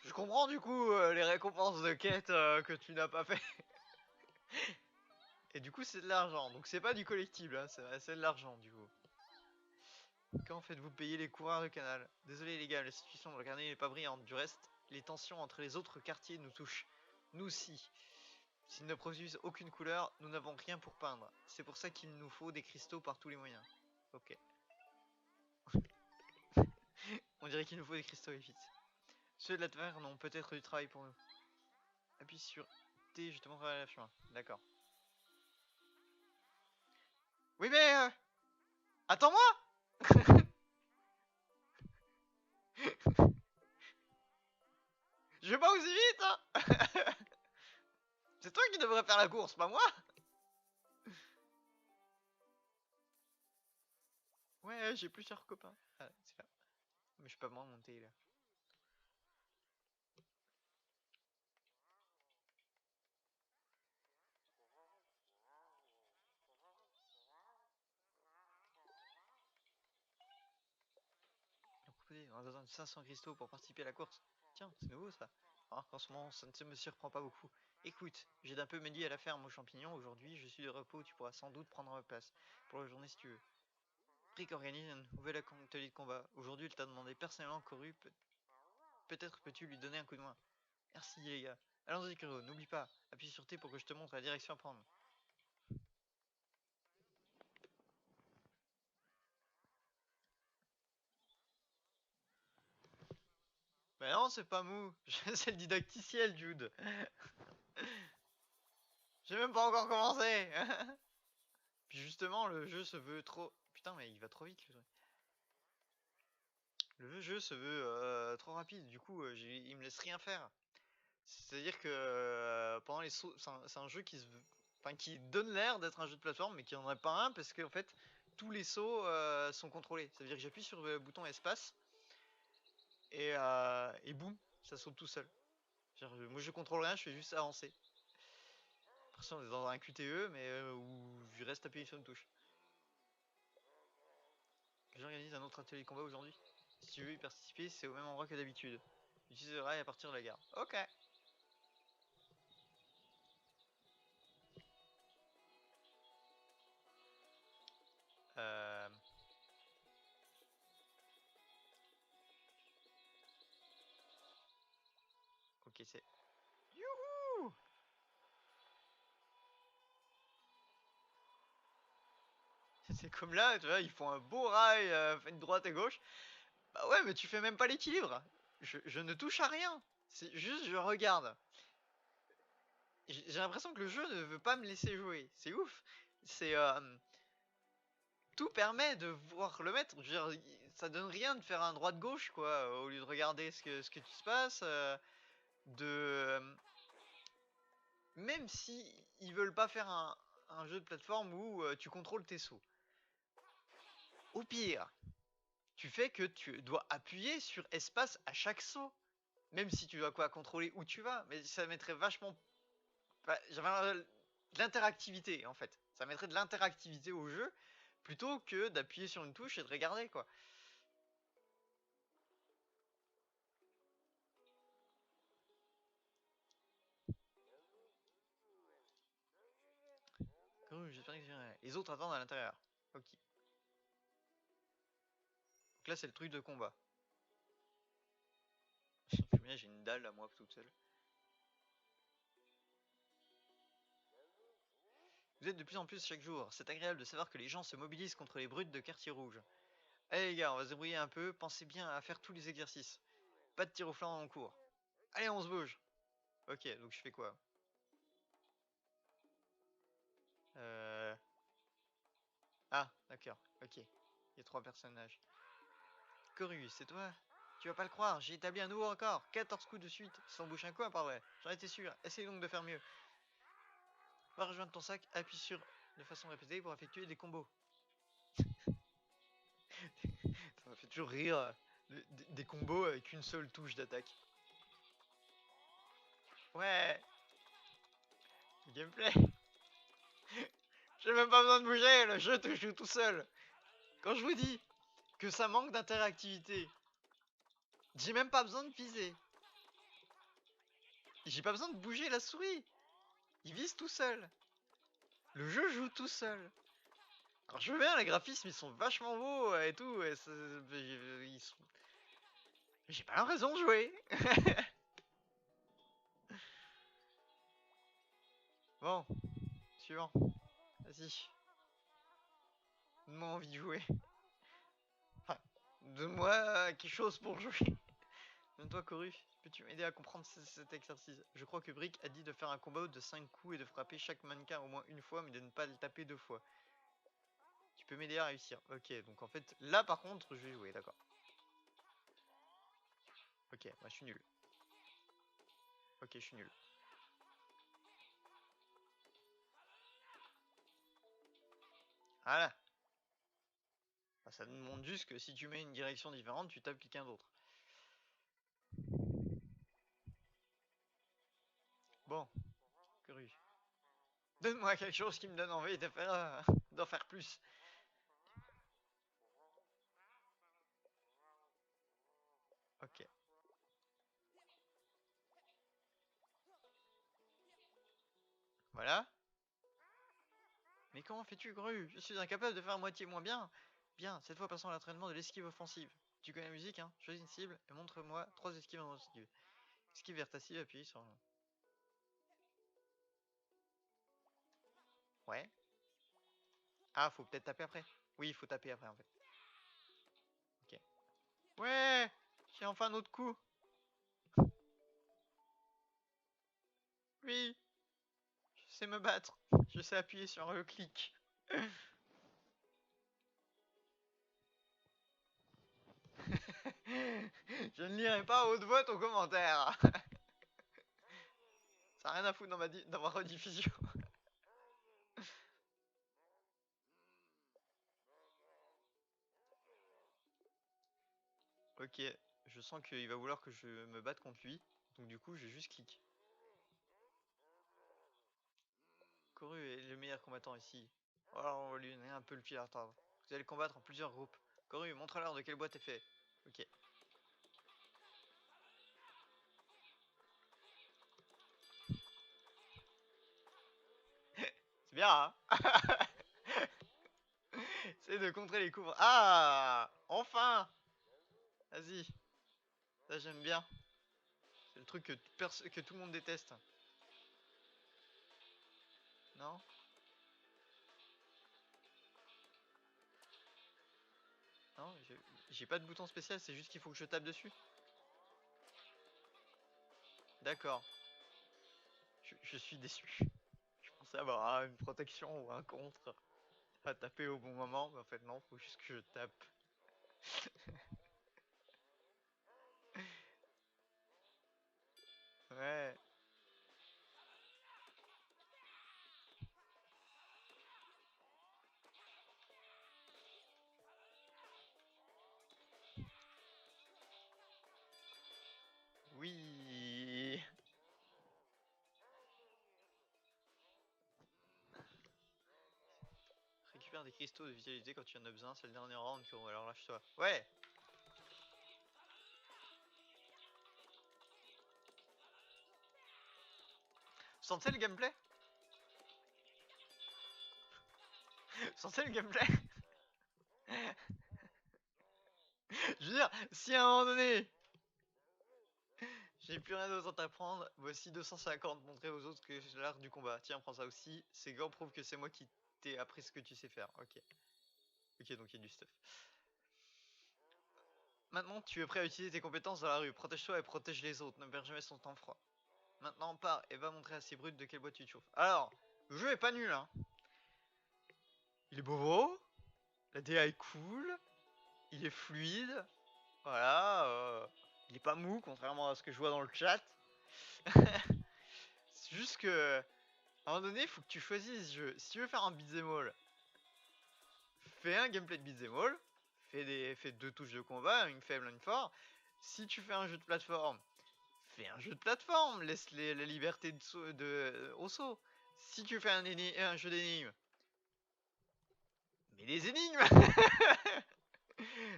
S1: Je comprends du coup les récompenses de quête que tu n'as pas fait. Et du coup c'est de l'argent, donc c'est pas du collectible, hein, c'est de l'argent du coup. Quand faites-vous payer les coureurs de canal? Désolé les gars, la situation dans le carnet n'est pas brillante. Du reste, les tensions entre les autres quartiers nous touchent. Nous aussi. S'ils ne produisent aucune couleur, nous n'avons rien pour peindre. C'est pour ça qu'il nous faut des cristaux par tous les moyens. Ok. On dirait qu'il nous faut des cristaux et vite. Ceux de la taverne ont peut-être du travail pour nous. Appuie sur T, je te montrerai la chemin. D'accord. Oui mais... attends-moi. Je vais pas aussi vite hein. C'est toi qui devrais faire la course, pas moi. Ouais, j'ai plusieurs copains. Ah, c'est là. Mais je peux pas me remonter là. On a besoin de 500 cristaux pour participer à la course. Tiens, c'est nouveau ça. Alors qu'en ce moment, ça ne me surprend pas beaucoup. Écoute, j'aide un peu Mehdi à la ferme aux champignons. Aujourd'hui, je suis de repos. Tu pourras sans doute prendre ma place pour la journée si tu veux. Rick organise un nouvel atelier de combat. Aujourd'hui, il t'a demandé personnellement, Coru. Peut-être peux-tu lui donner un coup de main. Merci les gars. Allons-y, Kuro. N'oublie pas. Appuie sur T pour que je te montre la direction à prendre. Mais non, c'est pas mou. C'est le didacticiel, Jude. J'ai même pas encore commencé. Puis justement, le jeu se veut trop... Putain, mais il va trop vite, le truc. Le jeu se veut trop rapide. Du coup, il me laisse rien faire. C'est-à-dire que pendant les sauts... C'est un jeu qui se veut... Enfin, qui donne l'air d'être un jeu de plateforme, mais qui en est pas un, parce qu'en fait, tous les sauts sont contrôlés. Ça veut dire que j'appuie sur le bouton espace, et boum, ça saute tout seul. Moi, je contrôle rien, je fais juste avancer. L'impression d'être dans un QTE, mais où je reste appuyé sur une touche. J'organise un autre atelier de combat aujourd'hui. Si tu veux y participer, c'est au même endroit que d'habitude. Utilise le rail à partir de la gare. Ok. Euh... Ok, c'est... Youhou! C'est comme là, tu vois, ils font un beau rail, fait de droite à gauche. Bah ouais, mais tu fais même pas l'équilibre. Je ne touche à rien. C'est juste, je regarde. J'ai l'impression que le jeu ne veut pas me laisser jouer. C'est ouf. C'est... tout permet de voir le mettre. Je veux dire, ça donne rien de faire un droite-gauche, quoi, au lieu de regarder ce qui se passe. Même si ils veulent pas faire un jeu de plateforme où tu contrôles tes sauts. Au pire, tu fais que tu dois appuyer sur espace à chaque saut. Même si tu dois contrôler où tu vas. Mais ça mettrait vachement... J'avais de l'interactivité, en fait. Ça mettrait de l'interactivité au jeu, plutôt que d'appuyer sur une touche et de regarder, quoi. J'espère que les autres attendent à l'intérieur. Ok. Donc là, c'est le truc de combat. J'ai une dalle à moi toute seule. Vous êtes de plus en plus chaque jour. C'est agréable de savoir que les gens se mobilisent contre les brutes de quartier rouge. Allez les gars, on va se débrouiller un peu. Pensez bien à faire tous les exercices. Pas de tir au flanc en cours. Allez, on se bouge. Ok, donc je fais quoi? Ah, d'accord. Ok. Il y a 3 personnages. Coru, c'est toi? Tu vas pas le croire, j'ai établi un nouveau record. 14 coups de suite, sans bouche un coin, pas vrai. J'en étais sûr. Essaye donc de faire mieux. Va rejoindre ton sac, appuie sur de façon répétée pour effectuer des combos. Ça m'a fait toujours rire. Des combos avec une seule touche d'attaque. Ouais, gameplay. J'ai même pas besoin de bouger, le jeu te joue tout seul. Quand je vous dis que ça manque d'interactivité, j'ai même pas besoin de viser. J'ai pas besoin de bouger la souris. Il vise tout seul. Le jeu joue tout seul. Alors je veux bien, les graphismes ils sont vachement beaux et tout. J'ai pas l'impression de jouer. Bon, suivant. Vas-y. Donne-moi envie de jouer. Enfin, donne-moi quelque chose pour jouer. Donne-toi, Coru. Peux-tu m'aider à comprendre cet exercice? Je crois que Brick a dit de faire un combat de 5 coups et de frapper chaque mannequin au moins une fois, mais de ne pas le taper 2 fois. Tu peux m'aider à réussir. Ok, donc en fait, là par contre, je vais jouer, d'accord. Ok, moi je suis nul. Ok, je suis nul. Voilà. Enfin, ça nous montre juste que si tu mets une direction différente, tu tapes quelqu'un d'autre. Bon, Coru. Donne-moi quelque chose qui me donne envie de faire, d'en faire plus. Ok. Voilà. Mais comment fais-tu, Gru? Je suis incapable de faire à moitié moins bien. Bien, cette fois passons à l'entraînement de l'esquive offensive. Tu connais la musique, hein? Choisis une cible et montre-moi 3 esquives en esquive. Esquive vers ta cible, appuie sur... Ouais. Ah, faut peut-être taper après. Oui, il faut taper après, en fait. Ok. Ouais! J'ai enfin un autre coup. Oui! Je sais me battre. Je sais appuyer sur le clic. Je ne lirai pas à haute voix ton commentaire. Ça n'a rien à foutre dans ma rediffusion. Ok, je sens qu'il va vouloir que je me batte contre lui. Donc du coup, je vais juste clic. Koru est le meilleur combattant ici. Alors on va lui donner un peu le pied à retard. Vous allez combattre en plusieurs groupes. Koru, montre-leur de quelle boîte est fait. Ok. C'est bien, hein? C'est de contrer les coups. Ah! Enfin! Vas-y. Ça, j'aime bien. C'est le truc que tout le monde déteste. Non? Non, j'ai pas de bouton spécial, c'est juste qu'il faut que je tape dessus. D'accord. Je suis déçu. Je pensais avoir une protection ou un contre à taper au bon moment, mais en fait non, faut juste que je tape. Ouais. Oui. Récupère des cristaux de vitalité quand tu en as besoin, c'est le dernier round qu'on alors lâche-toi. Ouais. Sentez le gameplay? Sentez le gameplay? Je veux dire, si à un moment donné, j'ai plus rien d'autre à t'apprendre, voici 250 montrer aux autres que j'ai l'art du combat. Tiens, prends ça aussi. Ces gants prouvent que c'est moi qui t'ai appris ce que tu sais faire. Ok. Ok, donc il y a du stuff. Maintenant, tu es prêt à utiliser tes compétences dans la rue. Protège-toi et protège les autres. Ne perds jamais son temps froid. Maintenant, pars et va montrer à ces brutes de quelle boîte tu te chauffes. Alors, le jeu est pas nul, hein. Il est beau. La DA est cool. Il est fluide. Voilà. Il est pas mou, contrairement à ce que je vois dans le chat. C'est juste que, à un moment donné, il faut que tu choisisses ce jeu. Si tu veux faire un beat'em all, fais un gameplay de beat'em all. Fais 2 touches de combat, une faible, une forte. Si tu fais un jeu de plateforme, fais un jeu de plateforme, laisse la liberté au saut. Si tu fais un jeu d'énigmes, mais des énigmes.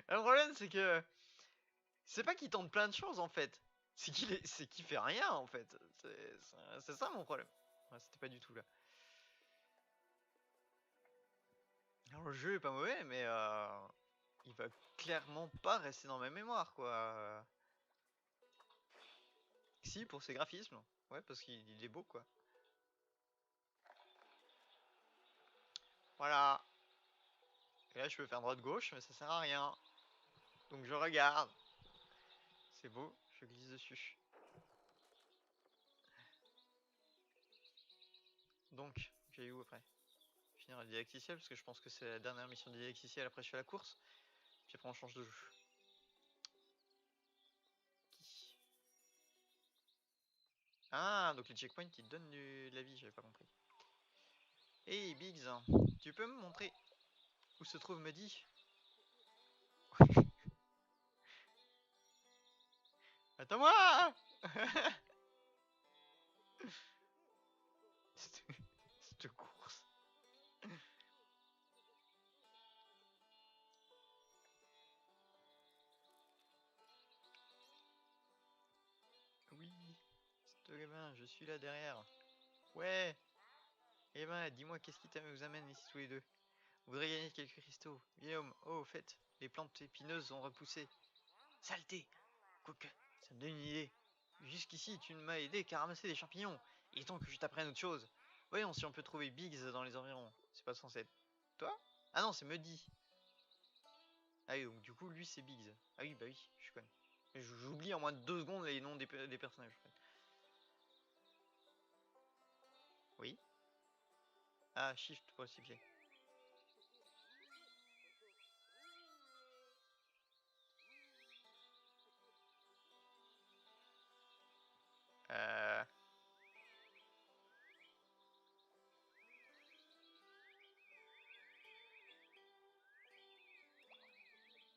S1: Le problème c'est que c'est pas qu'il tente plein de choses en fait, c'est qu'il fait rien en fait. C'est ça mon problème. Ouais, c'était pas du tout là. Alors, le jeu est pas mauvais, mais il va clairement pas rester dans ma mémoire quoi. Si, pour ses graphismes, ouais, parce qu'il est beau quoi. Voilà. Et là, je peux faire droite-gauche, mais ça sert à rien. Donc je regarde. C'est beau, je glisse dessus. Donc, j'ai où après? Finir la didacticiel, parce que je pense que c'est la dernière mission de didacticiel, après je fais la course. Puis après on change de jeu. Ah, donc les checkpoints qui te donnent de la vie, j'avais pas compris. Hey Biggs, tu peux me montrer où se trouve Muddy? Attends-moi. Cette course. Oui, c'est gamin, je suis là derrière. Ouais. Eh ben, dis-moi, qu'est-ce qui vous amène ici tous les deux? Vous voudrez gagner quelques cristaux. Guillaume, oh, au fait, les plantes épineuses ont repoussé. Saleté. Quoique, ça me donne une idée. Jusqu'ici, tu ne m'as aidé qu'à ramasser des champignons. Il est temps que je t'apprenne autre chose. Voyons si on peut trouver Biggs dans les environs. C'est pas censé être toi? Ah non, c'est Muddy. Ah oui, donc du coup, lui, c'est Biggs. Ah oui, bah oui, je connais. J'oublie en moins de 2 secondes les noms des personnages. Oui. Ah, Shift pour siffler. Euh...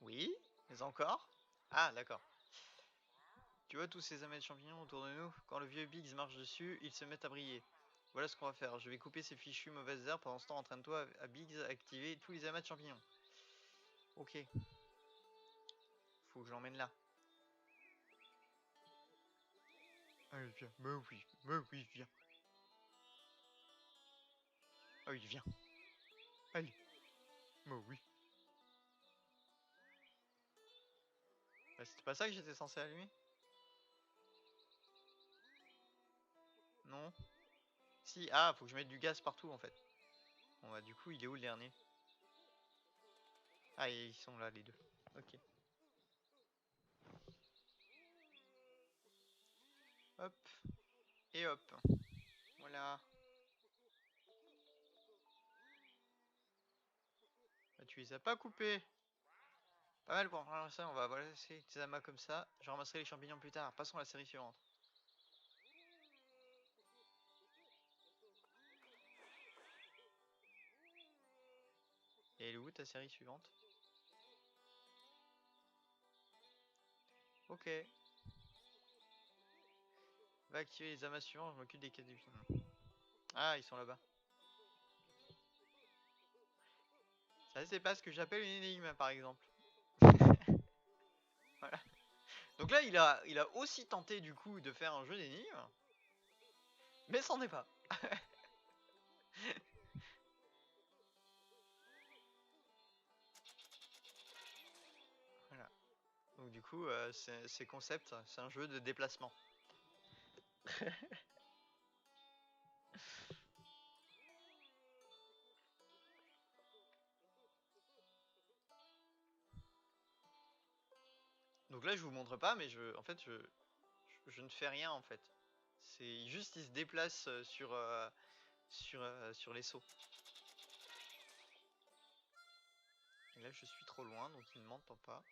S1: Oui, mais encore? Ah, d'accord. Tu vois tous ces amas de champignons autour de nous? Quand le vieux Biggs marche dessus, ils se mettent à briller. Voilà ce qu'on va faire. Je vais couper ces fichues mauvaises herbes. Pendant ce temps, entraîne-toi à Biggs à activer tous les amas de champignons. Ok. Faut que je l'emmène là. Allez, viens. Mais oui, viens. Ah oui, viens. Allez. Mais oui. Bah, c'était pas ça que j'étais censé allumer? Non. Si, ah, faut que je mette du gaz partout en fait. Bon bah du coup, il est où le dernier? Ah, ils sont là les deux. Ok. Hop. Et hop. Voilà. Bah, tu les as pas coupés. Pas mal pour ramasser, on va laisser tes amas comme ça. Je ramasserai les champignons plus tard. Passons à la série suivante. Et elle est où ta série suivante? Ok. Va activer les amas suivants, je m'occupe des quêtes du film. Ah, ils sont là-bas. Ça, c'est pas ce que j'appelle une énigme, par exemple. Voilà. Donc là, il a aussi tenté, du coup, de faire un jeu d'énigmes. Mais c'en est pas. Voilà. Donc du coup, c'est concept, c'est un jeu de déplacement. Donc là, je vous montre pas, mais en fait, je ne fais rien en fait. C'est juste, il se déplace sur les sauts. Et là, je suis trop loin, donc il ne m'entend pas.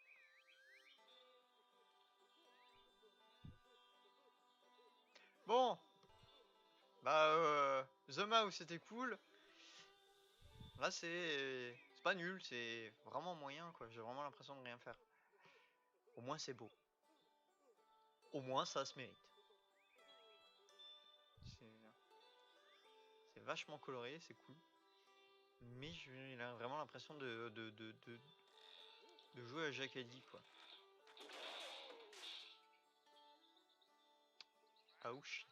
S1: Bon, bah, The Mouse c'était cool. Là, c'est pas nul, c'est vraiment moyen quoi. J'ai vraiment l'impression de rien faire. Au moins, c'est beau. Au moins, ça se mérite. C'est vachement coloré, c'est cool. Mais j'ai vraiment l'impression de jouer à Jacadi quoi. Ah oh shit.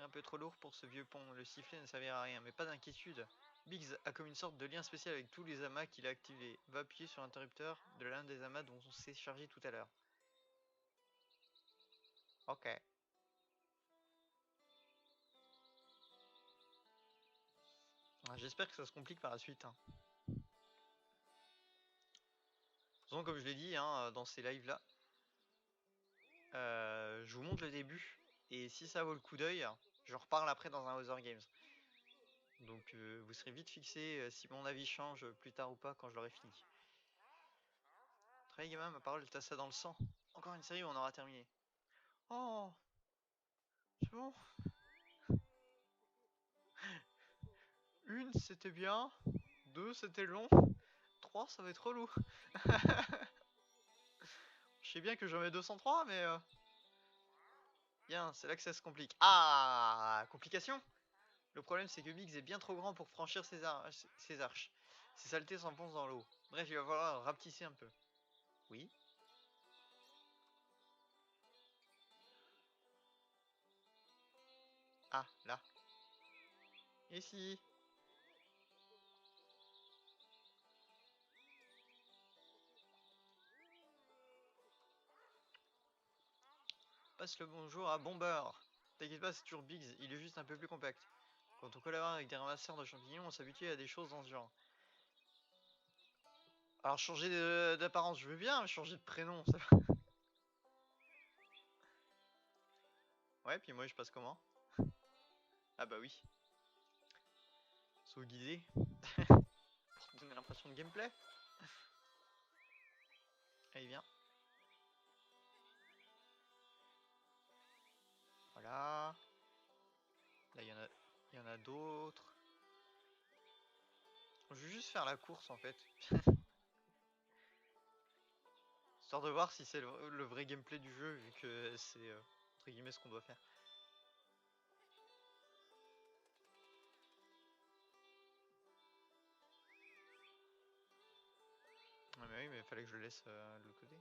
S1: Un peu trop lourd pour ce vieux pont, le sifflet ne servira à rien, mais pas d'inquiétude. Biggs a comme une sorte de lien spécial avec tous les amas qu'il a activés. Va appuyer sur l'interrupteur de l'un des amas dont on s'est chargé tout à l'heure. Ok. J'espère que ça se complique par la suite. Hein. De toute façon, comme je l'ai dit hein, dans ces lives là, je vous montre le début. Et si ça vaut le coup d'œil, je reparle après dans un Other Games. Donc vous serez vite fixé si mon avis change plus tard ou pas quand je l'aurai fini. Très gamin, ma parole t'as ça dans le sang. Encore une série où on aura terminé. Oh, c'est bon. Une, c'était bien. 2, c'était long. 3, ça va être relou. Je sais bien que j'en mets 203, mais... Bien, c'est là que ça se complique. Ah, complication. Le problème, c'est que Biggs est bien trop grand pour franchir ses arches. Ses saletés s'enfoncent dans l'eau. Bref, il va falloir rapetisser un peu. Oui. Ah, là. Ici. Passe le bonjour à Bomber. T'inquiète pas, c'est toujours Biggs, il est juste un peu plus compact. Quand on collabore avec des ramasseurs de champignons, on s'habitue à des choses dans ce genre. Alors changer d'apparence, je veux bien, mais changer de prénom, ça va. Ouais, puis moi je passe comment? Ah bah oui. Saut guidé. Pour te donner l'impression de gameplay. Allez, viens. Voilà. Là, il y en a d'autres. Je vais juste faire la course en fait. Histoire de voir si c'est le vrai gameplay du jeu, vu que c'est entre guillemets ce qu'on doit faire. Ouais, mais oui, mais il fallait que je le laisse de l'autre côté.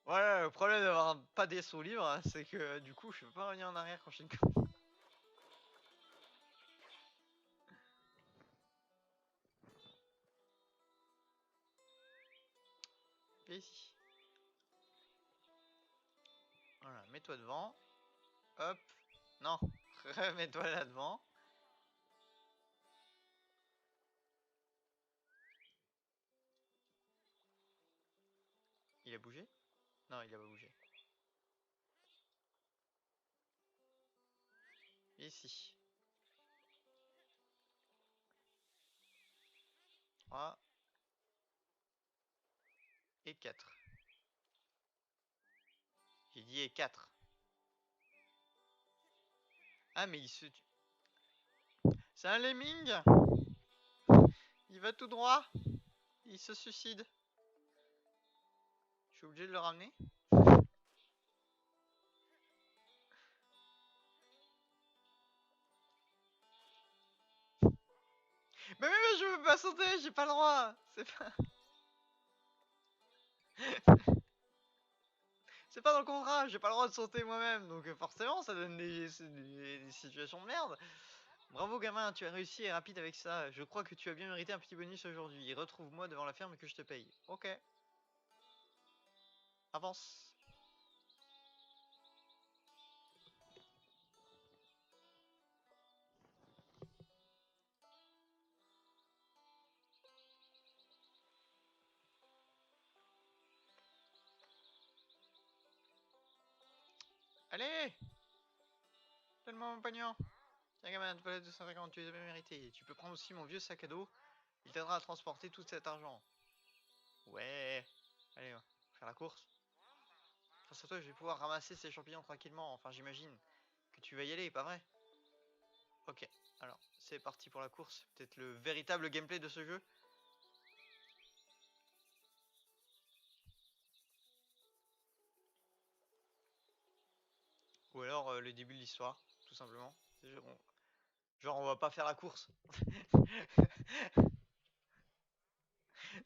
S1: Voilà, le problème d'avoir pas des sauts libres, hein, c'est que du coup, je peux pas revenir en arrière quand je fais une course. Viens ici. Voilà, mets-toi devant. Hop. Non, remets-toi là devant. Il a bougé? Non, il a pas bougé. Ici. 3 et 4. J'ai dit et 4. Ah, mais il se... C'est un lemming. Il va tout droit. Il se suicide. Je suis obligé de le ramener. Mais je veux pas sauter, j'ai pas le droit. C'est pas dans le contrat, j'ai pas le droit de sauter moi-même. Donc forcément, ça donne des situations de merde. Bravo gamin, tu as réussi et rapide avec ça. Je crois que tu as bien mérité un petit bonus aujourd'hui. Retrouve-moi devant la ferme que je te paye. Ok. Avance. Allez! Donne-moi mon pognon. Tiens gamin, tu peux 250, tu les as bien mérité. Tu peux prendre aussi mon vieux sac à dos. Il t'aidera à transporter tout cet argent. Ouais. Allez, on va faire la course. Grâce à toi, je vais pouvoir ramasser ces champignons tranquillement. Enfin, j'imagine que tu vas y aller, pas vrai? Ok, alors c'est parti pour la course. Peut-être le véritable gameplay de ce jeu. Ou alors le début de l'histoire, tout simplement. Genre on va pas faire la course.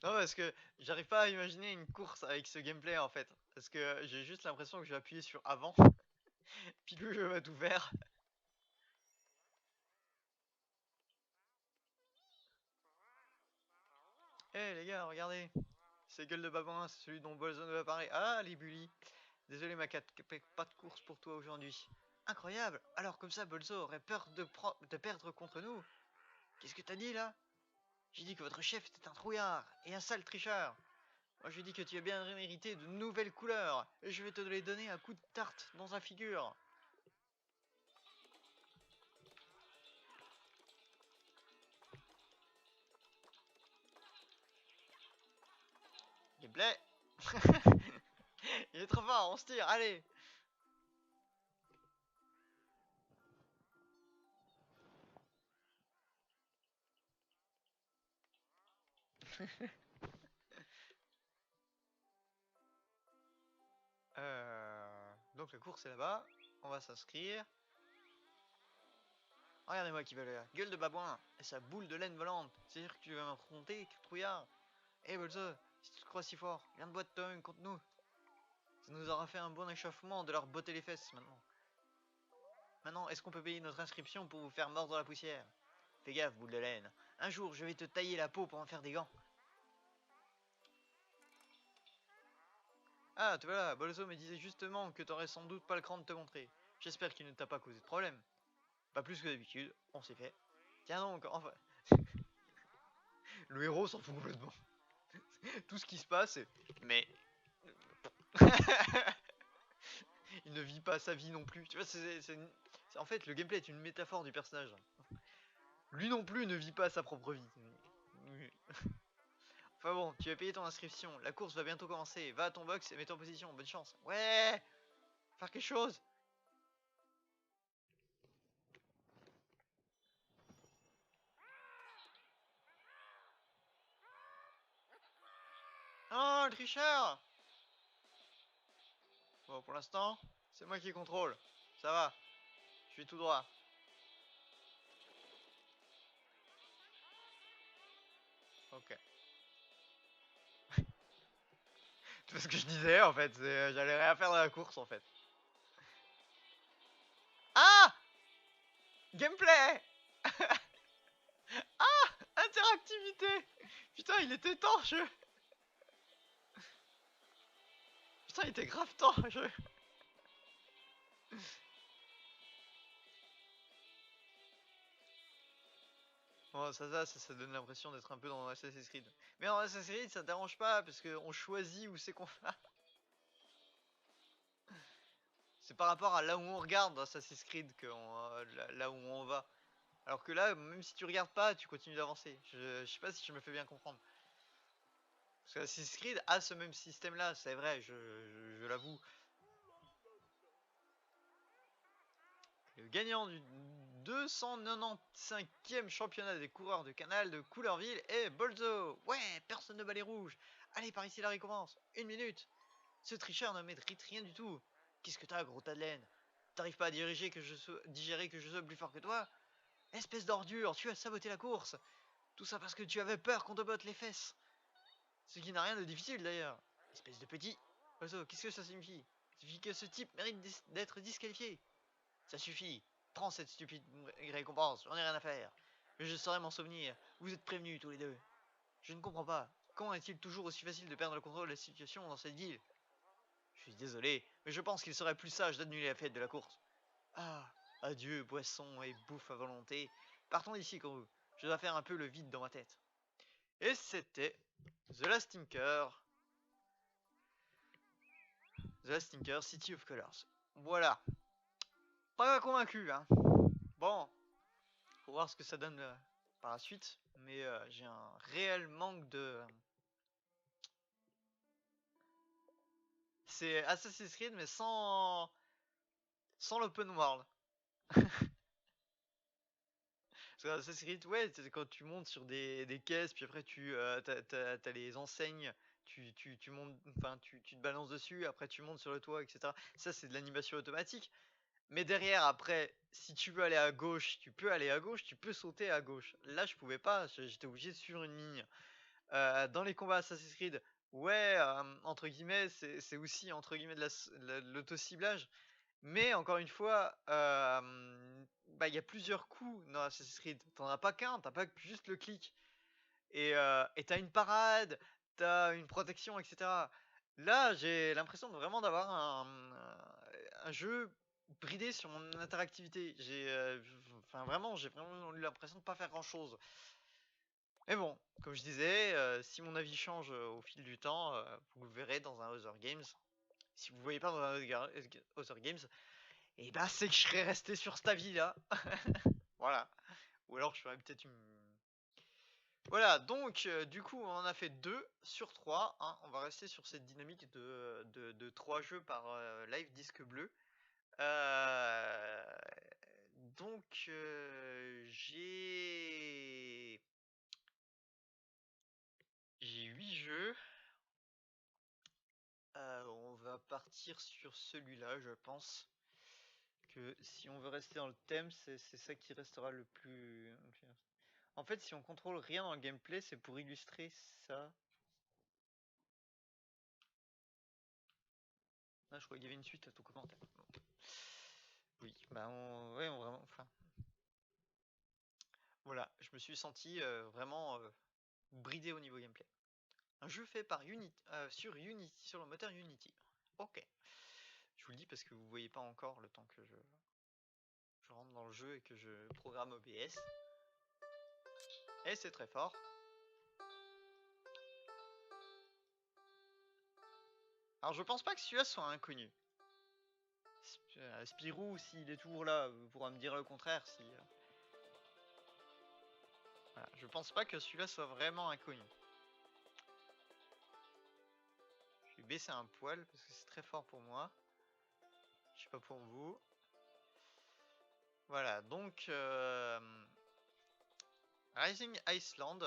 S1: Non, parce que j'arrive pas à imaginer une course avec ce gameplay en fait. Parce que j'ai juste l'impression que je vais appuyer sur avant. Puis le jeu va tout faire. Eh les gars, regardez. C'est Gueule de Babouin, c'est celui dont Bolzone va parler. Ah les bullies. Désolé ma cat, pas de course pour toi aujourd'hui. Incroyable. Alors comme ça Bolzo aurait peur de perdre contre nous. Qu'est-ce que t'as dit là? J'ai dit que votre chef était un trouillard et un sale tricheur. Moi je dis que tu as bien mérité de nouvelles couleurs et je vais te les donner à coups de tarte dans la figure. Gameplay. Il est trop fort, on se tire, allez. Donc la course est là-bas. On va s'inscrire. Regardez-moi qui va là. Gueule de babouin et sa boule de laine volante. C'est-à-dire que tu vas m'affronter, trouillard. Eh Bolzo, si tu te crois si fort, viens de boîte toi-même contre nous. Ça nous aura fait un bon échauffement de leur botter les fesses maintenant. Maintenant, est-ce qu'on peut payer notre inscription pour vous faire mordre la poussière? Fais gaffe, boule de laine. Un jour, je vais te tailler la peau pour en faire des gants. Ah, tu vois là, Bolzo me disait justement que t'aurais sans doute pas le cran de te montrer. J'espère qu'il ne t'a pas causé de problème. Pas plus que d'habitude, on s'est fait. Tiens donc, enfin... Le héros s'en fout complètement. Tout ce qui se passe, c'est... Mais... Il ne vit pas sa vie non plus. Tu vois, en fait, le gameplay est une métaphore du personnage. Lui non plus ne vit pas sa propre vie. Enfin bon, tu vas payer ton inscription. La course va bientôt commencer. Va à ton box et mets-toi en position. Bonne chance. Ouais! Faire quelque chose! Oh, le tricheur! Bon, pour l'instant, c'est moi qui contrôle. Ça va. Je suis tout droit. Ok. C'est ce que je disais en fait. J'allais rien faire dans la course en fait. Ah! Gameplay! Ah! Interactivité! Putain, il était temps, Putain, il était grave temps, Bon, ça donne l'impression d'être un peu dans Assassin's Creed. Mais en Assassin's Creed, ça dérange pas, parce qu'on choisit où c'est qu'on va. C'est par rapport à là où on regarde dans Assassin's Creed que là où on va. Alors que là, même si tu regardes pas, tu continues d'avancer. Je sais pas si je me fais bien comprendre. Parce que Assassin's Creed a ce même système là, c'est vrai, je l'avoue. Le gagnant du 295e championnat des coureurs de canal de Couleur-Ville est Bolzo. Ouais, personne ne bat les rouges. Allez, par ici la récompense. 1 minute. Ce tricheur ne mérite rien du tout. Qu'est-ce que t'as, gros tas de laine? T'arrives pas à digérer que je sois plus fort que toi? Espèce d'ordure, tu as saboté la course. Tout ça parce que tu avais peur qu'on te botte les fesses. Ce qui n'a rien de difficile d'ailleurs. Espèce de petit. Bolzo, qu'est-ce que ça signifie? Ça signifie que ce type mérite d'être disqualifié. Ça suffit. Prends cette stupide récompense, j'en ai rien à faire. Mais je saurai m'en souvenir. Vous êtes prévenus tous les deux. Je ne comprends pas. Comment est-il toujours aussi facile de perdre le contrôle de la situation dans cette ville? Je suis désolé, mais je pense qu'il serait plus sage d'annuler la fête de la course. Ah, adieu, boisson et bouffe à volonté. Partons d'ici, Kourou. Je dois faire un peu le vide dans ma tête. Et c'était The Last Tinker. The Last Tinker, City of Colors. Voilà. Pas convaincu, hein. Bon, faut voir ce que ça donne par la suite. Mais j'ai un réel manque de... C'est Assassin's Creed, mais sans l'open world. Assassin's Creed, ouais, c'est quand tu montes sur des caisses, puis après t'as les enseignes, tu montes, enfin tu te balances dessus, après tu montes sur le toit, etc. Ça c'est de l'animation automatique. Mais derrière, après, si tu veux aller à gauche, tu peux aller à gauche, tu peux sauter à gauche. Là, je pouvais pas, j'étais obligé de suivre une ligne. Dans les combats Assassin's Creed, ouais, entre guillemets, c'est aussi entre guillemets de l'auto-ciblage. Mais encore une fois, bah, il y a plusieurs coups dans Assassin's Creed. T'en as pas qu'un, t'as pas juste le clic. Et t'as une parade, t'as une protection, etc. Là, j'ai l'impression vraiment d'avoir un jeu bridé sur mon interactivité. Enfin vraiment, j'ai vraiment eu l'impression de pas faire grand chose. Mais bon, comme je disais, si mon avis change au fil du temps, vous le verrez dans un Other Games. Si vous ne voyez pas dans un Other Games, et bah c'est que je serais resté sur cet avis là. Voilà. Ou alors je ferais peut-être une... Voilà, donc du coup on en a fait 2 sur 3. Hein. On va rester sur cette dynamique de 3 jeux par live disque bleu. Donc j'ai J'ai 8 jeux. On va partir sur celui-là, je pense. Que si on veut rester dans le thème, c'est ça qui restera le plus... En fait, si on contrôle rien dans le gameplay, c'est pour illustrer ça. Ah, je crois qu'il y avait une suite à ton commentaire. Oui, bah ouais, on vraiment... Enfin... Voilà, je me suis senti vraiment bridé au niveau gameplay. Un jeu fait par Unity, sur Unity, sur le moteur Unity. Ok. Je vous le dis parce que vous voyez pas encore le temps que je rentre dans le jeu et que je programme OBS. Et c'est très fort. Alors je pense pas que celui-là soit inconnu. Spirou, s'il est toujours là, pourra me dire le contraire. Si, voilà. Je pense pas que celui-là soit vraiment inconnu. Je vais baisser un poil parce que c'est très fort pour moi. Je sais pas pour vous. Voilà, donc Rising Iceland,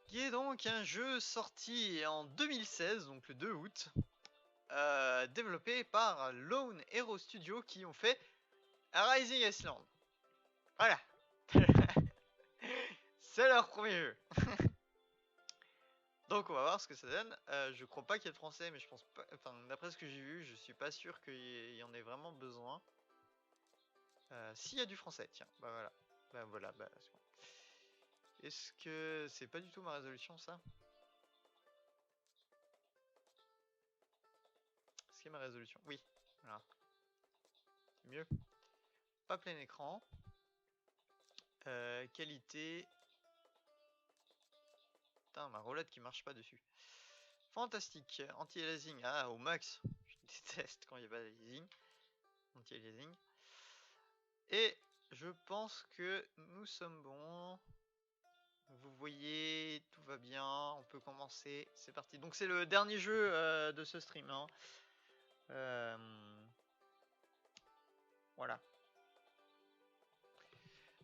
S1: qui est donc un jeu sorti en 2016, donc le 2 août, développé par Lone Hero Studio qui ont fait Rising Iceland. Voilà. C'est leur premier jeu. Donc on va voir ce que ça donne. Je crois pas qu'il y ait de français, mais je pense pas. Enfin, d'après ce que j'ai vu, je suis pas sûr qu'il y en ait vraiment besoin. S'il y a du français, tiens, bah voilà. Bah voilà, bah c'est bon. Est-ce que c'est pas du tout ma résolution ça? Est-ce qu'il y a ma résolution? Oui, voilà. C'est mieux. Pas plein écran. Qualité. Putain, ma roulette qui marche pas dessus. Fantastique. Anti-aliasing. Ah, au max. Je déteste quand il n'y a pas d'aliasing. Anti-aliasing. Et je pense que nous sommes bons. Vous voyez, tout va bien. On peut commencer. C'est parti. Donc c'est le dernier jeu de ce stream. Hein. Voilà.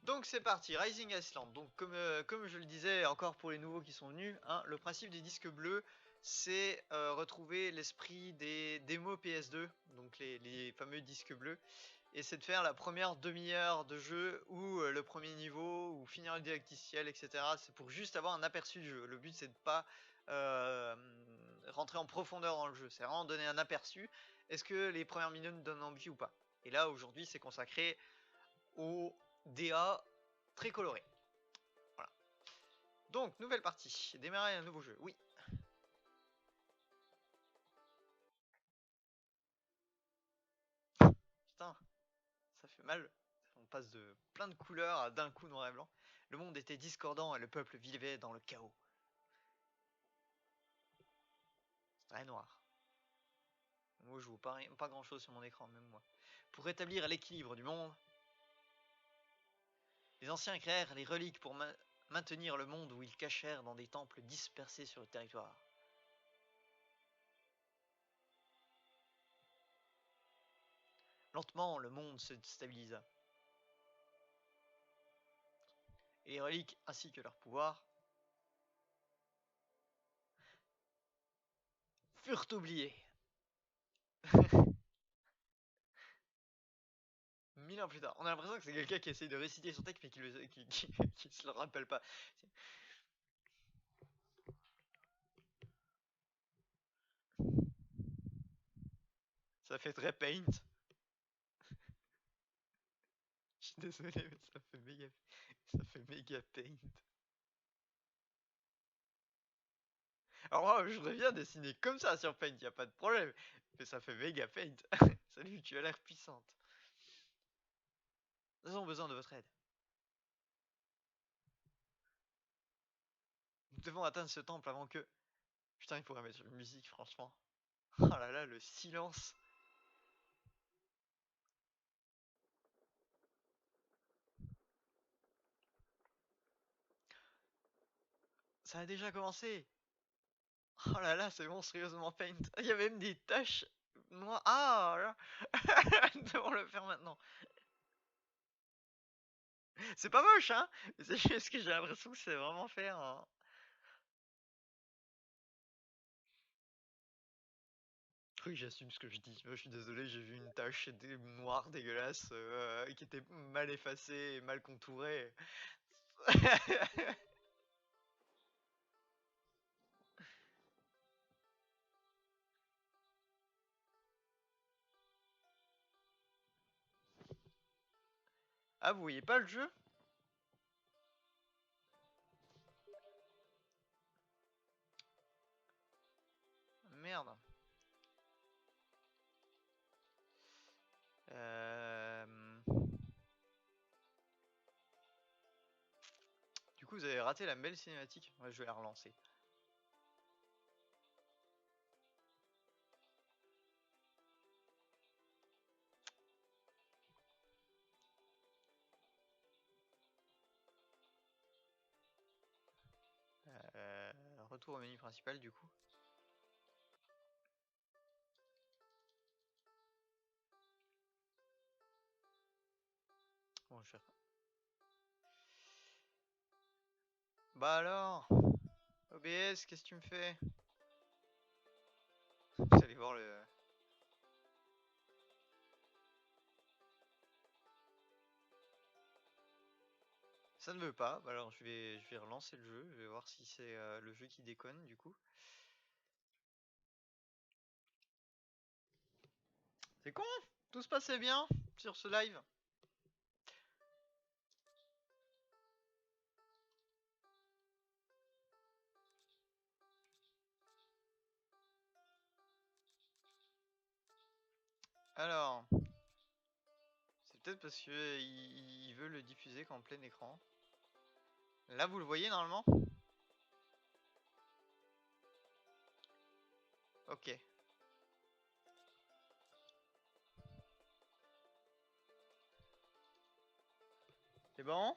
S1: Donc c'est parti, Rising Iceland. Donc comme je le disais encore pour les nouveaux qui sont venus, hein, le principe des disques bleus, c'est retrouver l'esprit des démos PS2, donc les fameux disques bleus, et c'est de faire la première demi-heure de jeu ou le premier niveau ou finir le didacticiel, etc. C'est pour juste avoir un aperçu du jeu. Le but c'est de pas rentrer en profondeur dans le jeu, c'est vraiment donner un aperçu. Est-ce que les premières minutes donnent envie ou pas? Et là aujourd'hui c'est consacré au DA très coloré. Voilà. Donc, nouvelle partie. Démarrer un nouveau jeu. Oui. Putain, ça fait mal. On passe de plein de couleurs à d'un coup noir et blanc. Le monde était discordant et le peuple vivait dans le chaos. C'est très noir. Moi, je vois pas grand chose sur mon écran, même moi. Pour rétablir l'équilibre du monde, les anciens créèrent les reliques pour maintenir le monde où ils cachèrent dans des temples dispersés sur le territoire. Lentement, le monde se stabilisa. Et les reliques ainsi que leur pouvoir furent oubliés. 1000 ans plus tard. On a l'impression que c'est quelqu'un qui essaye de réciter son texte mais qui se le rappelle pas. Ça fait très paint. Je suis désolé mais ça fait méga paint. Alors moi je voudrais bien dessiner comme ça sur paint, y a pas de problème. Mais ça fait méga paint. Salut, tu as l'air puissante. Nous avons besoin de votre aide. Nous devons atteindre ce temple avant que... Putain, il pourrait mettre une musique, franchement. Oh là là, le silence. Ça a déjà commencé. Oh là là, c'est monstrueusement paint. Il y a même des taches noires. Ah là. Nous devons le faire maintenant. C'est pas moche, hein. C'est juste que j'ai l'impression que c'est vraiment faire. Oui, j'assume ce que je dis. Je suis désolé, j'ai vu une tache noire dégueulasse qui était mal effacée et mal contourée. Ah, vous voyez pas le jeu? Merde. Du coup, vous avez raté la belle cinématique. Ouais, je vais la relancer. Retour au menu principal, du coup. Bon, je vais... Bah alors, OBS, qu'est-ce que tu me fais? Vous allez voir le... Ça ne veut pas. Bah alors, je vais relancer le jeu. Je vais voir si c'est le jeu qui déconne, du coup. C'est con! Tout se passait bien sur ce live. Alors, c'est peut-être parce que il veut le diffuser qu'en plein écran. Là, vous le voyez normalement? Ok. C'est bon?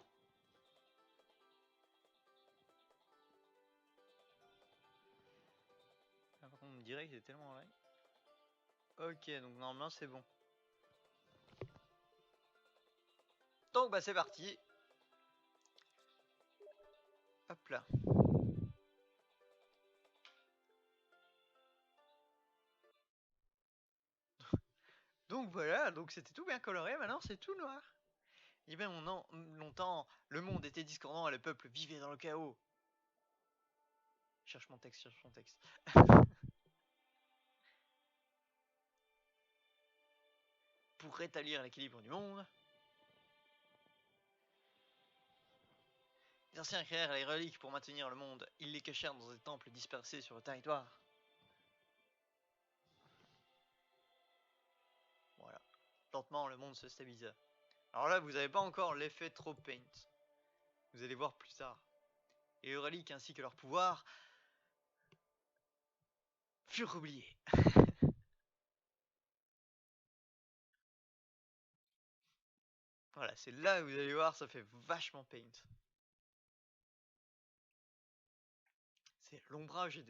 S1: Ah, par contre, on me dirait qu'il est tellement là. Ok, donc normalement c'est bon. Donc bah c'est parti. Hop là. Donc voilà, donc c'était tout bien coloré, maintenant c'est tout noir. Il y a bien longtemps, le monde était discordant et le peuple vivait dans le chaos. Cherche mon texte, cherche mon texte. Pour rétablir l'équilibre du monde, les anciens créèrent les reliques pour maintenir le monde. Ils les cachèrent dans des temples dispersés sur le territoire. Voilà. Lentement, le monde se stabilisa. Alors là, vous n'avez pas encore l'effet trop paint. Vous allez voir plus tard. Et les reliques ainsi que leur pouvoir furent oubliés. Voilà, c'est là où vous allez voir, ça fait vachement paint. C'est l'ombrage,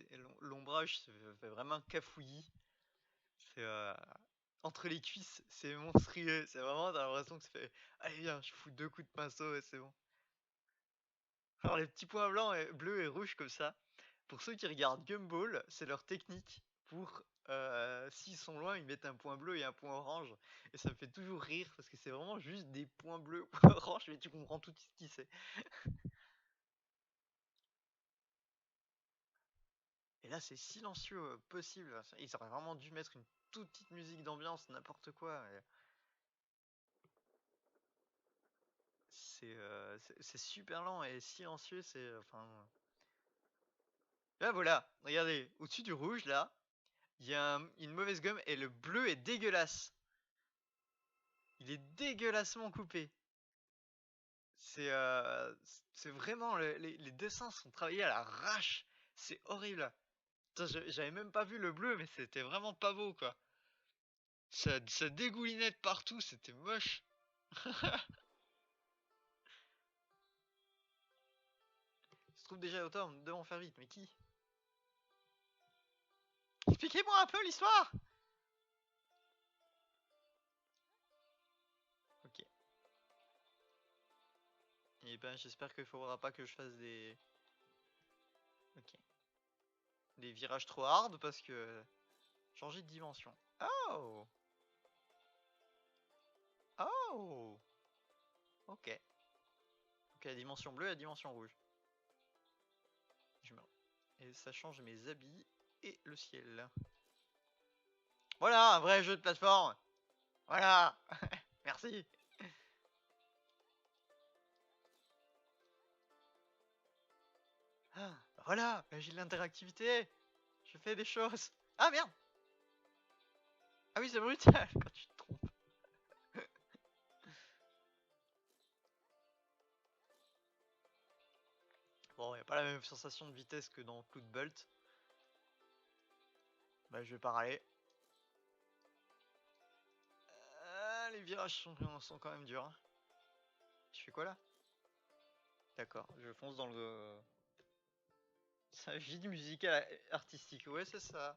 S1: l'ombrage se fait vraiment cafouillis. C'est entre les cuisses, c'est monstrueux. C'est vraiment, t'as l'impression que ça fait, allez viens, je fous 2 coups de pinceau et c'est bon. Alors les petits points blancs, et bleus et rouges comme ça. Pour ceux qui regardent Gumball, c'est leur technique pour s'ils sont loin, ils mettent un point bleu et un point orange. Et ça me fait toujours rire parce que c'est vraiment juste des points bleus, points orange, mais tu comprends tout ce qui c'est. Et là, c'est silencieux possible. Ils auraient vraiment dû mettre une toute petite musique d'ambiance, n'importe quoi. C'est super lent et silencieux. C'est enfin. Là, voilà. Regardez, au-dessus du rouge, là, il y a une mauvaise gomme et le bleu est dégueulasse. Il est dégueulassement coupé. C'est vraiment les dessins sont travaillés à l'arrache. C'est horrible. J'avais même pas vu le bleu, mais c'était vraiment pas beau quoi. Ça dégoulinait de partout, c'était moche. Il se trouve déjà autant, nous devons faire vite, mais qui? Expliquez-moi un peu l'histoire. Ok. Et ben j'espère qu'il faudra pas que je fasse des... Ok. Des virages trop hard parce que... Changer de dimension. Oh! Oh! Ok. Donc la dimension bleue et la dimension rouge. Et ça change mes habits et le ciel. Voilà, un vrai jeu de plateforme. Voilà. Merci. Ah, voilà, j'ai de l'interactivité. Je fais des choses. Ah merde. Ah oui, c'est brutal quand tu te trompes. Bon, y a pas la même sensation de vitesse que dans Cloud Bolt. Bah, je vais pas râler. Les virages sont quand même durs. Hein. Je fais quoi là? D'accord, je fonce dans le... C'est un vide musical artistique, ouais c'est ça.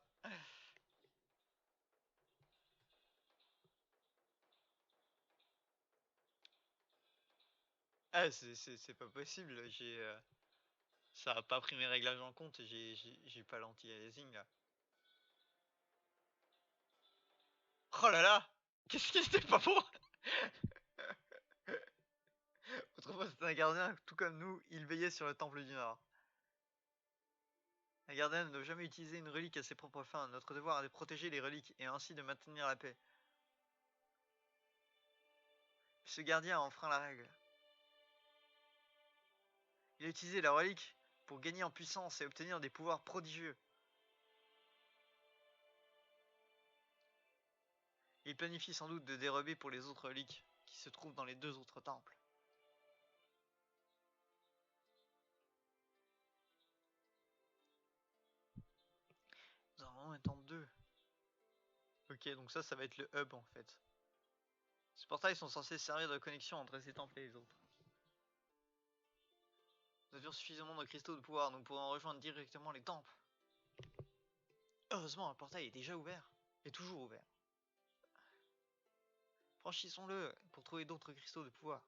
S1: Ah c'est pas possible, ça a pas pris mes réglages en compte, j'ai pas l'anti-aliasing là. Oh là là! Qu'est-ce qui était pas bon? Autrefois c'était un gardien, tout comme nous, il veillait sur le temple du Nord. Un gardien ne doit jamais utiliser une relique à ses propres fins. Notre devoir est de protéger les reliques et ainsi de maintenir la paix. Ce gardien a enfreint la règle. Il a utilisé la relique pour gagner en puissance et obtenir des pouvoirs prodigieux. Il planifie sans doute de dérober pour les autres reliques qui se trouvent dans les 2 autres temples. Nous avons un temple 2. Ok, donc ça va être le hub en fait. Ces portails sont censés servir de connexion entre ces temples et les autres. Nous avions suffisamment de cristaux de pouvoir, nous pourrons rejoindre directement les temples. Heureusement, un portail est déjà ouvert. Et toujours ouvert. Franchissons-le pour trouver d'autres cristaux de pouvoir.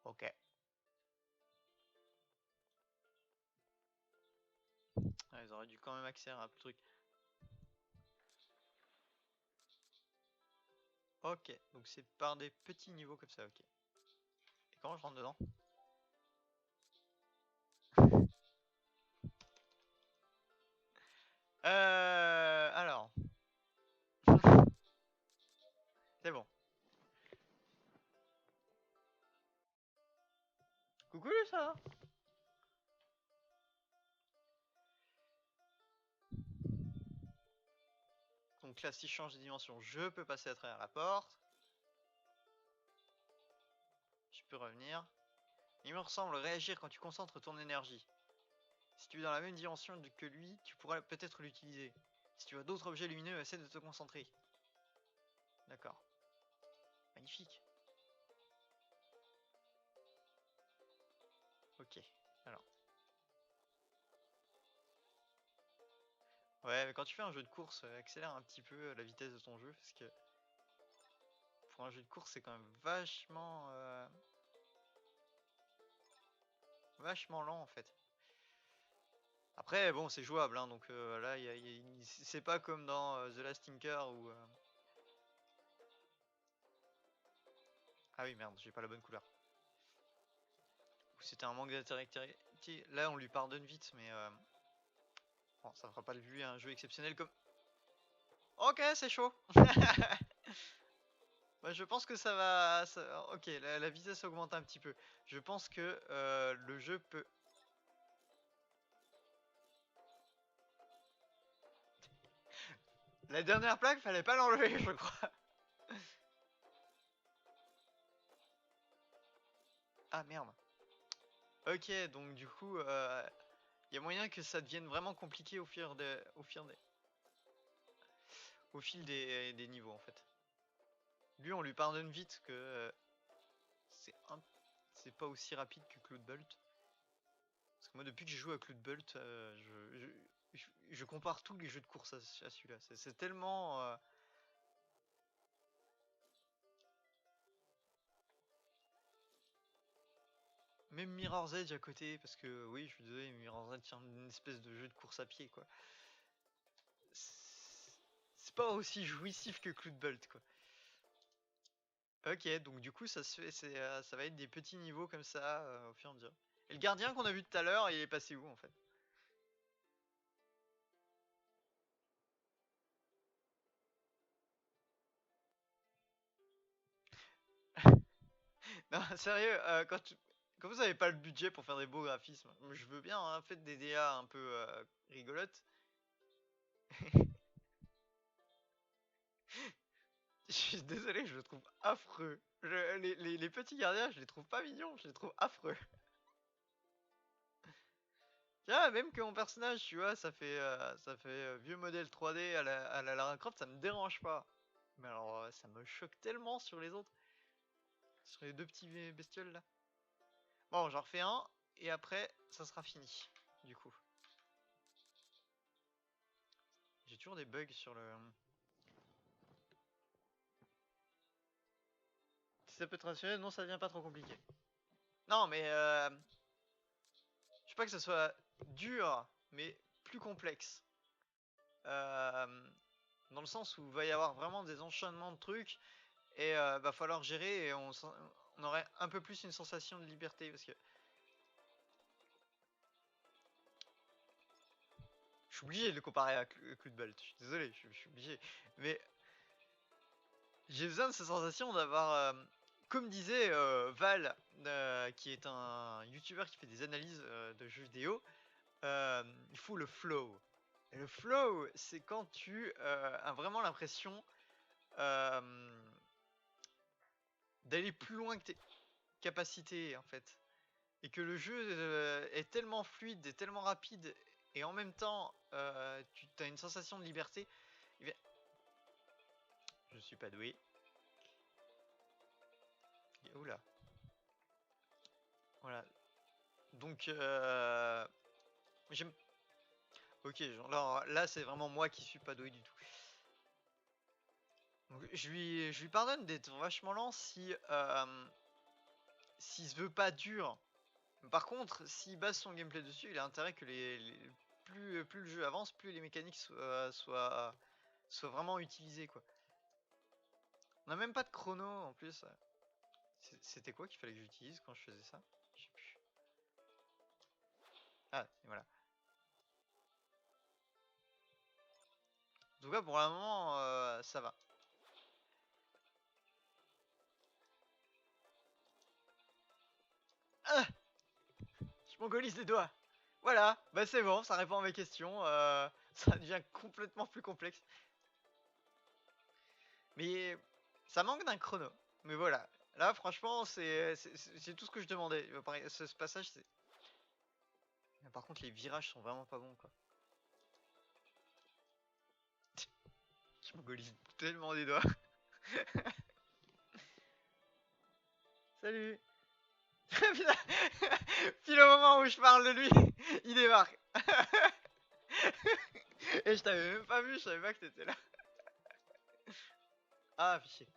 S1: Ok. Ah, ils auraient dû quand même accéder à un truc. Ok, donc c'est par des petits niveaux comme ça, ok. Et comment je rentre dedans? Alors. C'est bon. Coucou ça. Donc là, si je change de dimension, je peux passer à travers la porte. Je peux revenir. Il me semble réagir quand tu concentres ton énergie. Si tu es dans la même dimension que lui, tu pourras peut-être l'utiliser. Si tu as d'autres objets lumineux, essaie de te concentrer. D'accord. Magnifique. Ok, alors. Ouais, mais quand tu fais un jeu de course, accélère un petit peu la vitesse de ton jeu, parce que pour un jeu de course, c'est quand même vachement lent en fait. Après, bon, c'est jouable, hein, donc là, c'est pas comme dans The Last Tinker où... Ah oui, merde, j'ai pas la bonne couleur. C'était un manque d'interactivité. Là, on lui pardonne vite, mais... Bon, ça fera pas de lui un jeu exceptionnel comme... Ok, c'est chaud. Bah, je pense que ça va... Ok, la vitesse augmente un petit peu. Je pense que le jeu peut... La dernière plaque, fallait pas l'enlever, je crois. Ah, merde. Ok, donc du coup, y a moyen que ça devienne vraiment compliqué au fil des niveaux, en fait. Lui, on lui pardonne vite que c'est pas aussi rapide que Cloud Bolt. Parce que moi, depuis que j'ai joué à Cloud Bolt, je compare tous les jeux de course à celui-là. C'est tellement... Même Mirror's Edge à côté, parce que oui, je suis désolé, Mirror's Edge c'est une espèce de jeu de course à pied, quoi. C'est pas aussi jouissif que Cloudbolt, quoi. Ok, donc du coup, ça se fait, ça va être des petits niveaux comme ça, au fur et à mesure. Et le gardien qu'on a vu tout à l'heure, il est passé où, en fait? Non, sérieux, quand vous avez pas le budget pour faire des beaux graphismes, je veux bien, hein, faites des DA un peu rigolotes. Je suis désolé, je le trouve affreux. Les petits gardiens, je les trouve pas mignons, je les trouve affreux. Tiens, même que mon personnage, tu vois, ça fait vieux modèle 3D à la Lara Croft, ça me dérange pas. Mais alors, ça me choque tellement sur les autres. Sur les deux petits bestioles là. Bon, j'en refais un, et après, ça sera fini, du coup. J'ai toujours des bugs sur le... Si ça peut te rassurer, non, ça devient pas trop compliqué. Non, mais je sais pas que ça soit dur, mais plus complexe. Dans le sens où il va y avoir vraiment des enchaînements de trucs et va falloir gérer et on aurait un peu plus une sensation de liberté parce que je suis obligé de le comparer à Cloudbolt. Je suis désolé, je suis obligé, mais j'ai besoin de cette sensation d'avoir, comme disait Val, qui est un YouTuber qui fait des analyses de jeux vidéo, il faut le flow. Et le flow, c'est quand tu as vraiment l'impression d'aller plus loin que tes capacités en fait. Et que le jeu est tellement fluide et tellement rapide et en même temps tu as une sensation de liberté. Eh bien, je suis pas doué. Oula. Voilà. Donc j'aime. Ok, alors là c'est vraiment moi qui suis pas doué du tout. Donc, je lui pardonne d'être vachement lent si s'il se veut pas dur. Par contre, s'il base son gameplay dessus, il a intérêt que plus le jeu avance, plus les mécaniques soient vraiment utilisées quoi. On a même pas de chrono en plus. C'était quoi qu'il fallait que j'utilise quand je faisais ça? Je sais plus. Ah, voilà. En tout cas, pour le moment, ça va. Ah, je mongolise les doigts. Voilà, bah c'est bon, ça répond à mes questions. Ça devient complètement plus complexe. Mais ça manque d'un chrono. Mais voilà. Là, franchement, c'est tout ce que je demandais. Ce passage, c'est... Par contre, les virages sont vraiment pas bons, quoi. Je mongolise tellement des doigts. Salut. Puis le moment où je parle de lui, il débarque. Et je t'avais même pas vu, je savais pas que t'étais là. Ah, fichier.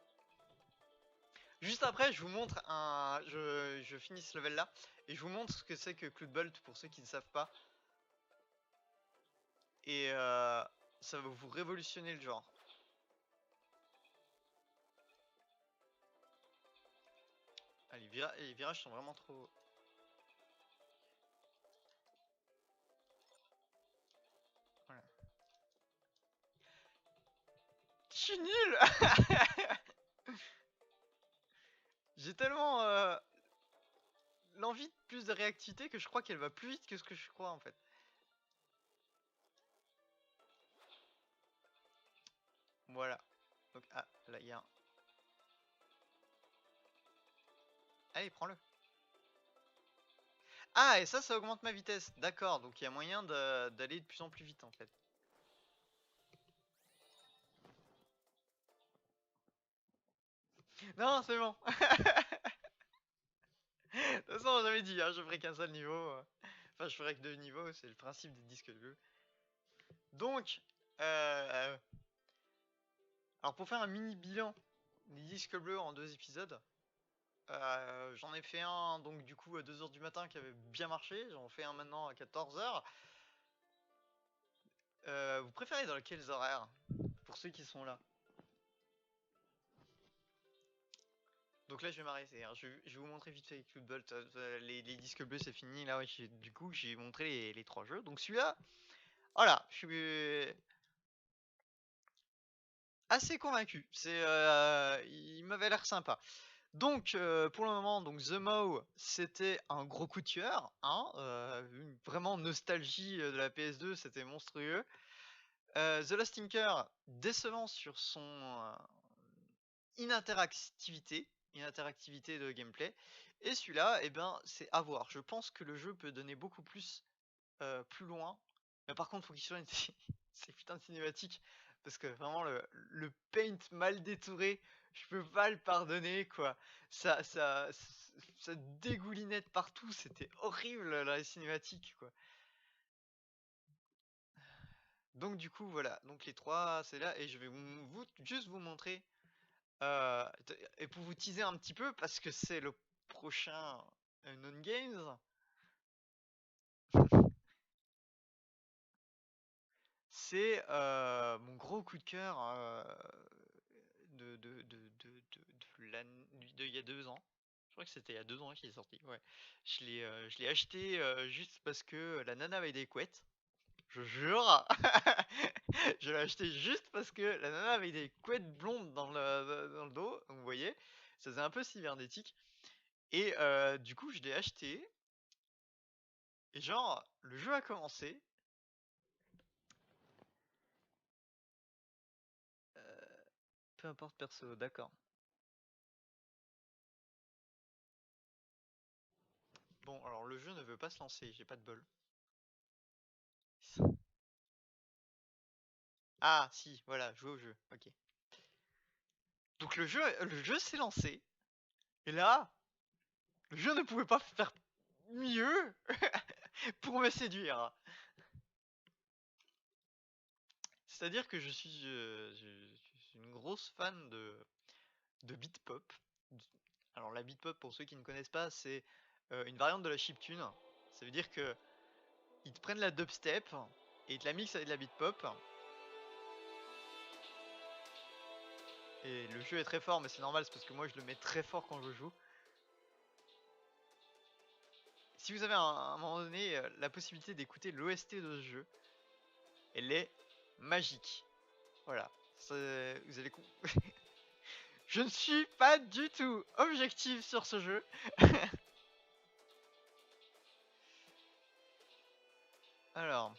S1: Juste après, je vous montre un... Je finis ce level là, et je vous montre ce que c'est que Cloudbolt pour ceux qui ne savent pas. Et ça va vous révolutionner le genre. Ah, les virages sont vraiment trop... Voilà. Je suis nul. J'ai tellement l'envie de plus de réactivité que je crois qu'elle va plus vite que ce que je crois en fait. Voilà. Donc, ah, là il y a un... Allez, prends-le. Ah, et ça augmente ma vitesse. D'accord, donc il y a moyen d'aller de plus en plus vite en fait. Non, c'est bon. De toute façon, j'avais dit, hein, je ferai qu'un seul niveau. Enfin, je ferai que 2 niveaux, c'est le principe des disques bleus. Donc, alors pour faire un mini bilan des disques bleus en 2 épisodes, J'en ai fait un donc du coup à 2h du matin qui avait bien marché, j'en fais un maintenant à 14h. Vous préférez dans quels horaires? Pour ceux qui sont là. Donc là je vais m'arrêter, hein. Je vais vous montrer vite fait avec Lootbolt. Les disques bleus c'est fini, là ouais, du coup j'ai montré les 3 jeux. Donc celui-là, voilà, je suis assez convaincu. Il m'avait l'air sympa. Donc pour le moment, donc The Mow, c'était un gros coup de cœur, hein, vraiment nostalgie de la PS2, c'était monstrueux. The Lost Tinker, décevant sur son ininteractivité de gameplay. Et celui-là, eh ben, c'est à voir. Je pense que le jeu peut donner beaucoup plus loin. Mais par contre, faut qu'il soit ces putains de cinématiques. Parce que vraiment, le paint mal détouré, je peux pas le pardonner, quoi. Ça dégoulinait de partout. C'était horrible, la cinématique, quoi. Donc, du coup, voilà. Donc, les 3, c'est là. Et je vais juste vous montrer. Et pour vous teaser un petit peu, parce que c'est le prochain Non Games. C'est mon gros coup de cœur il y a 2 ans. Je crois que c'était il y a 2 ans qu'il est sorti. Ouais. Je l'ai acheté juste parce que la nana avait des couettes. Je jure. Je l'ai acheté juste parce que la nana avait des couettes blondes dans le dos. Donc, vous voyez, ça faisait un peu cybernétique. Et du coup, je l'ai acheté. Et genre, le jeu a commencé. Peu importe perso, d'accord. Bon, alors le jeu ne veut pas se lancer, j'ai pas de bol. Ah, si, voilà, jouer au jeu, ok. Donc le jeu s'est lancé, et là, le jeu ne pouvait pas faire mieux pour me séduire. C'est-à-dire que je suis une grosse fan de beat pop. Alors la beat pop, pour ceux qui ne connaissent pas, c'est une variante de la chiptune. Ça veut dire que ils te prennent la dubstep et ils te la mixent avec de la beat pop. Et le jeu est très fort, mais c'est normal, c'est parce que moi je le mets très fort quand je joue. Si vous avez à un moment donné la possibilité d'écouter l'OST de ce jeu, elle est magique. Voilà. Vous allez Je ne suis pas du tout objectif sur ce jeu. Alors.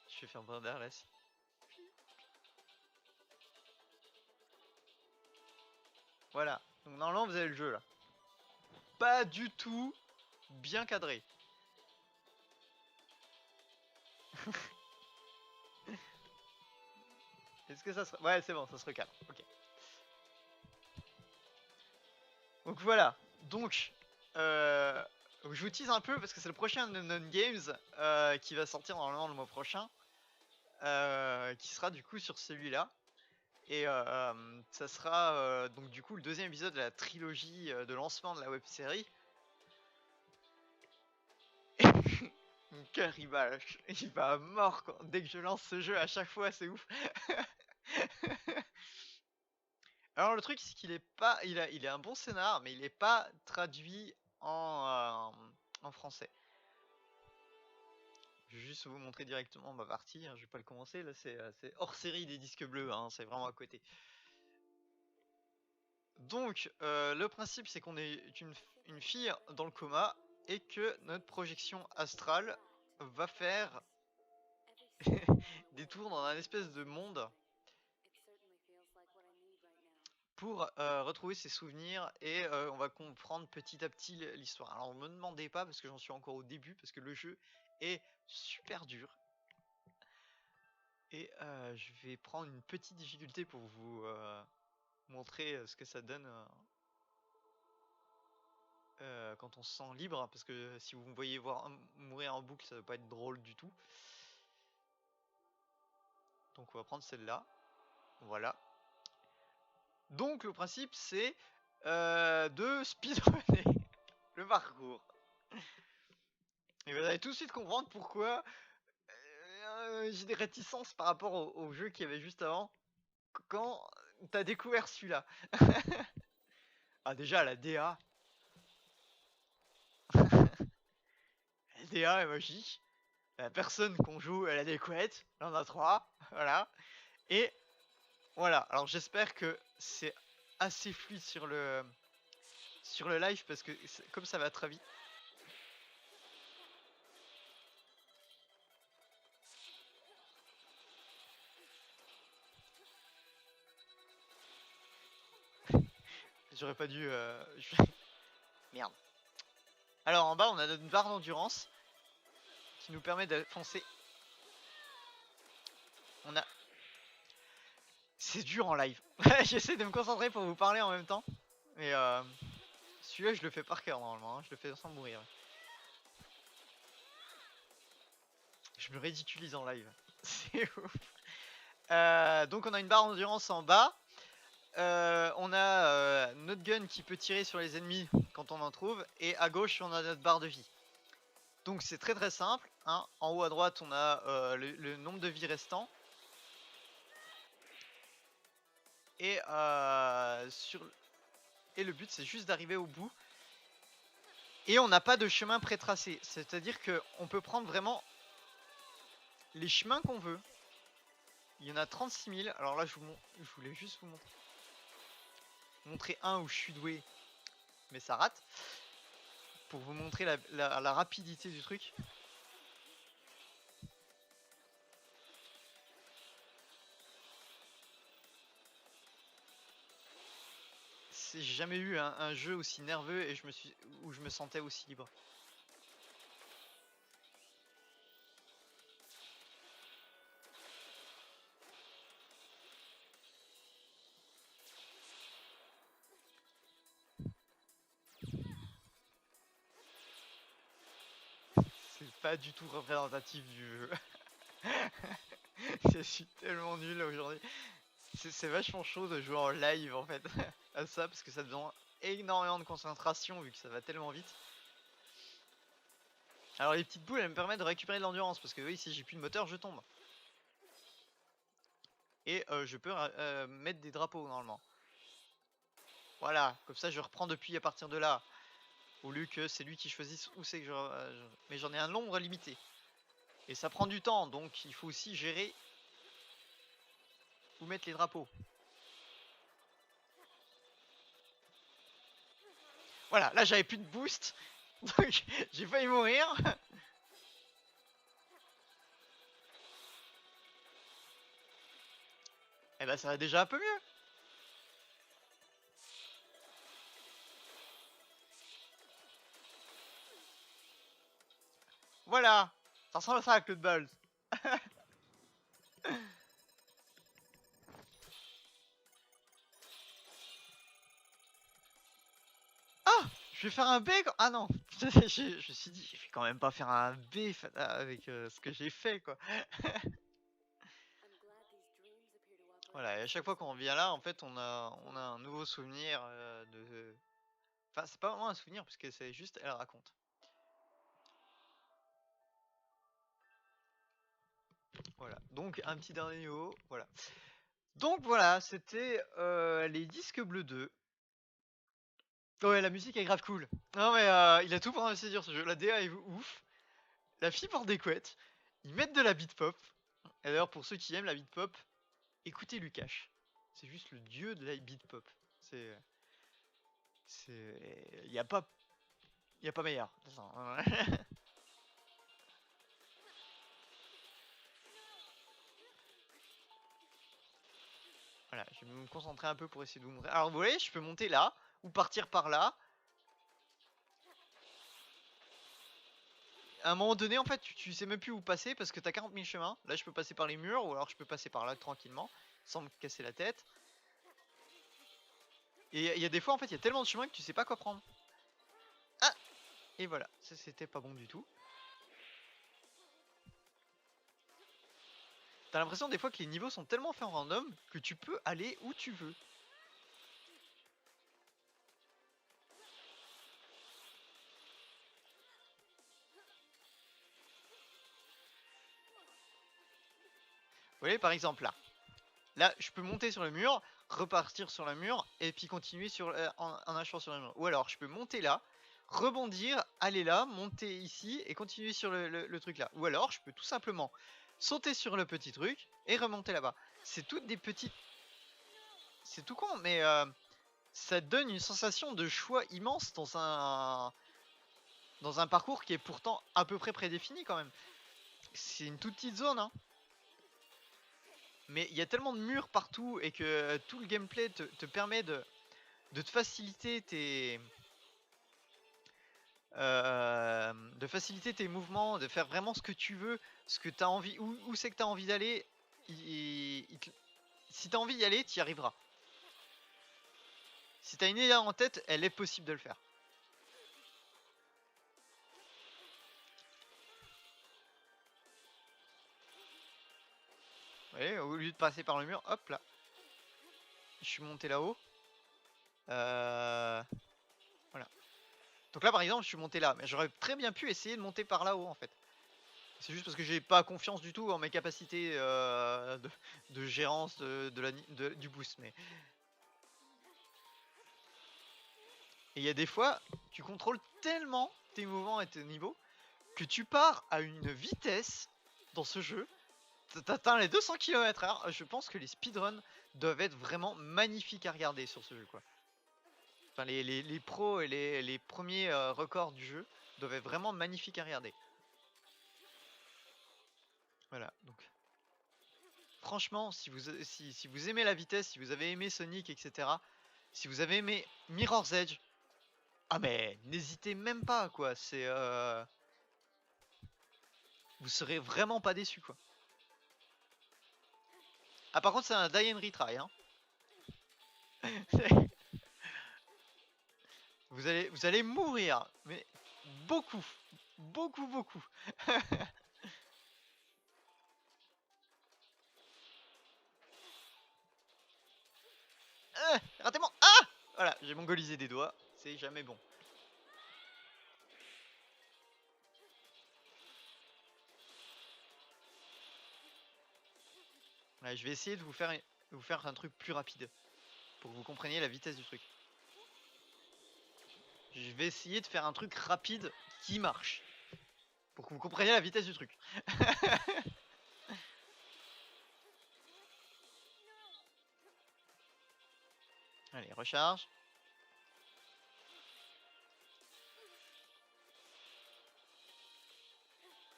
S1: Je vais faire Brindarles. Voilà. Donc normalement vous avez le jeu là. Pas du tout bien cadré. Est-ce que ça se... Ouais, c'est bon, ça se recadre. Ok. Donc voilà. Donc, je vous tease un peu parce que c'est le prochain Non Games qui va sortir normalement le mois prochain. Qui sera du coup sur celui-là. Et ça sera donc du coup le deuxième épisode de la trilogie de lancement de la web série. Mon cœur il va à mort dès que je lance ce jeu à chaque fois, c'est ouf. Alors le truc c'est qu'il est pas, il est un bon scénar, mais il est pas traduit en français. Je vais juste vous montrer directement ma partie, hein, je vais pas le commencer, là c'est hors série des disques bleus, hein, c'est vraiment à côté. Donc le principe c'est qu'on est une fille dans le coma et que notre projection astrale va faire des tours dans un espèce de monde pour retrouver ses souvenirs et on va comprendre petit à petit l'histoire. Alors me demandez pas parce que j'en suis encore au début parce que le jeu est super dur. Et je vais prendre une petite difficulté pour vous montrer ce que ça donne quand on se sent libre, parce que si vous me voyez mourir en boucle, ça va pas être drôle du tout. Donc on va prendre celle-là. Voilà. Donc le principe c'est de speedrunner le parcours. Et vous allez tout de suite comprendre pourquoi j'ai des réticences par rapport au jeu qu'il y avait juste avant quand t'as découvert celui-là. Ah déjà la DA. La DA est magique. La personne qu'on joue elle a des couettes. Là on a 3. Voilà. Et voilà. Alors j'espère que c'est assez fluide sur le live parce que comme ça va très vite. J'aurais pas dû... Merde. Alors en bas on a notre barre d'endurance qui nous permet de foncer. On a... C'est dur en live. J'essaie de me concentrer pour vous parler en même temps. Mais celui-là je le fais par cœur normalement, hein. Je le fais sans mourir. Je me ridiculise en live. C'est ouf. Donc on a une barre d'endurance en bas. On a notre gun qui peut tirer sur les ennemis quand on en trouve. Et à gauche on a notre barre de vie. Donc c'est très très simple, hein. En haut à droite on a le nombre de vies restant. Et, et le but c'est juste d'arriver au bout. Et on n'a pas de chemin pré-tracé. C'est-à-dire qu'on peut prendre vraiment les chemins qu'on veut. Il y en a 36 000. Alors là je voulais juste vous montrer un où je suis doué. Mais ça rate. Pour vous montrer la rapidité du truc. J'ai jamais eu un jeu aussi nerveux et où je me sentais aussi libre. C'est pas du tout représentatif du jeu. Je suis tellement nul aujourd'hui. C'est vachement chaud de jouer en live en fait à ça parce que ça demande énormément de concentration vu que ça va tellement vite. Alors les petites boules elles me permettent de récupérer de l'endurance parce que oui, si j'ai plus de moteur je tombe. Et je peux mettre des drapeaux normalement. Voilà, comme ça je reprends depuis à partir de là. Au lieu que c'est lui qui choisisse où c'est que mais j'en ai un nombre limité. Et ça prend du temps donc il faut aussi gérer où mettre les drapeaux. Voilà, là j'avais plus de boost. Donc j'ai failli mourir. Et bah ça va déjà un peu mieux. Voilà. Ça ressemble à ça, Claude Balls. Ah, je vais faire un B. Ah non. Je me suis dit, je vais quand même pas faire un B avec ce que j'ai fait, quoi. Voilà, et à chaque fois qu'on revient là, en fait, on a un nouveau souvenir de... Enfin, c'est pas vraiment un souvenir, parce que c'est juste, elle raconte. Voilà, donc un petit dernier niveau, voilà. Donc voilà, c'était les disques bleus 2. Ouais, la musique est grave cool. Non mais il a tout pour investir sur ce jeu. La DA est ouf. La fille porte des couettes. Ils mettent de la beat pop. Et d'ailleurs, pour ceux qui aiment la beat pop, écoutez Lukash. C'est juste le dieu de la beat pop. Il y a pas meilleur. Voilà, je vais me concentrer un peu pour essayer de vous montrer. Alors vous voyez, je peux monter là ou partir par là. À un moment donné, en fait, tu sais même plus où passer parce que t'as 40 000 chemins. Là, je peux passer par les murs ou alors je peux passer par là tranquillement sans me casser la tête. Et il y a des fois, en fait, il y a tellement de chemins que tu sais pas quoi prendre. Ah! Et voilà, ça c'était pas bon du tout. t'as l'impression des fois que les niveaux sont tellement faits en random que tu peux aller où tu veux. Vous voyez, par exemple là. Là, je peux monter sur le mur, repartir sur le mur, et puis continuer sur, en achevant sur le mur. Ou alors, je peux monter là, rebondir, aller là, monter ici, et continuer sur le truc là. Ou alors, je peux tout simplement sauter sur le petit truc, et remonter là-bas. C'est toutes des petites... C'est tout con, mais ça donne une sensation de choix immense dans un parcours qui est pourtant à peu près prédéfini quand même. C'est une toute petite zone, hein. Mais il y a tellement de murs partout et que tout le gameplay te permet de te faciliter tes mouvements, de faire vraiment ce que tu veux, ce que tu as envie, où c'est que tu as envie d'aller. Si tu as envie d'y aller, tu y arriveras. Si tu as une idée en tête, elle est possible de le faire. Vous voyez, au lieu de passer par le mur, hop là. Je suis monté là-haut. Voilà. Donc là, par exemple, je suis monté là. Mais j'aurais très bien pu essayer de monter par là-haut, en fait. C'est juste parce que j'ai pas confiance du tout en mes capacités de gérance du boost. Mais... Et il y a des fois, tu contrôles tellement tes mouvements et tes niveaux que tu pars à une vitesse dans ce jeu. T'atteins les 200 km/h. Je pense que les speedruns doivent être vraiment magnifiques à regarder sur ce jeu, quoi. Enfin, les pros et les premiers records du jeu doivent être vraiment magnifiques à regarder. Voilà, donc franchement, si vous aimez la vitesse, si vous avez aimé Sonic, etc., si vous avez aimé Mirror's Edge, ah mais n'hésitez même pas, quoi. C'est vous serez vraiment pas déçus, quoi. Ah, par contre, c'est un die and retry, hein. Vous allez mourir, mais beaucoup, beaucoup. Ratez-moi. Ah, voilà, j'ai mongolisé des doigts, c'est jamais bon. Ouais, je vais essayer de vous faire un truc plus rapide pour que vous compreniez la vitesse du truc. Je vais essayer de faire un truc rapide qui marche pour que vous compreniez la vitesse du truc. Allez, recharge.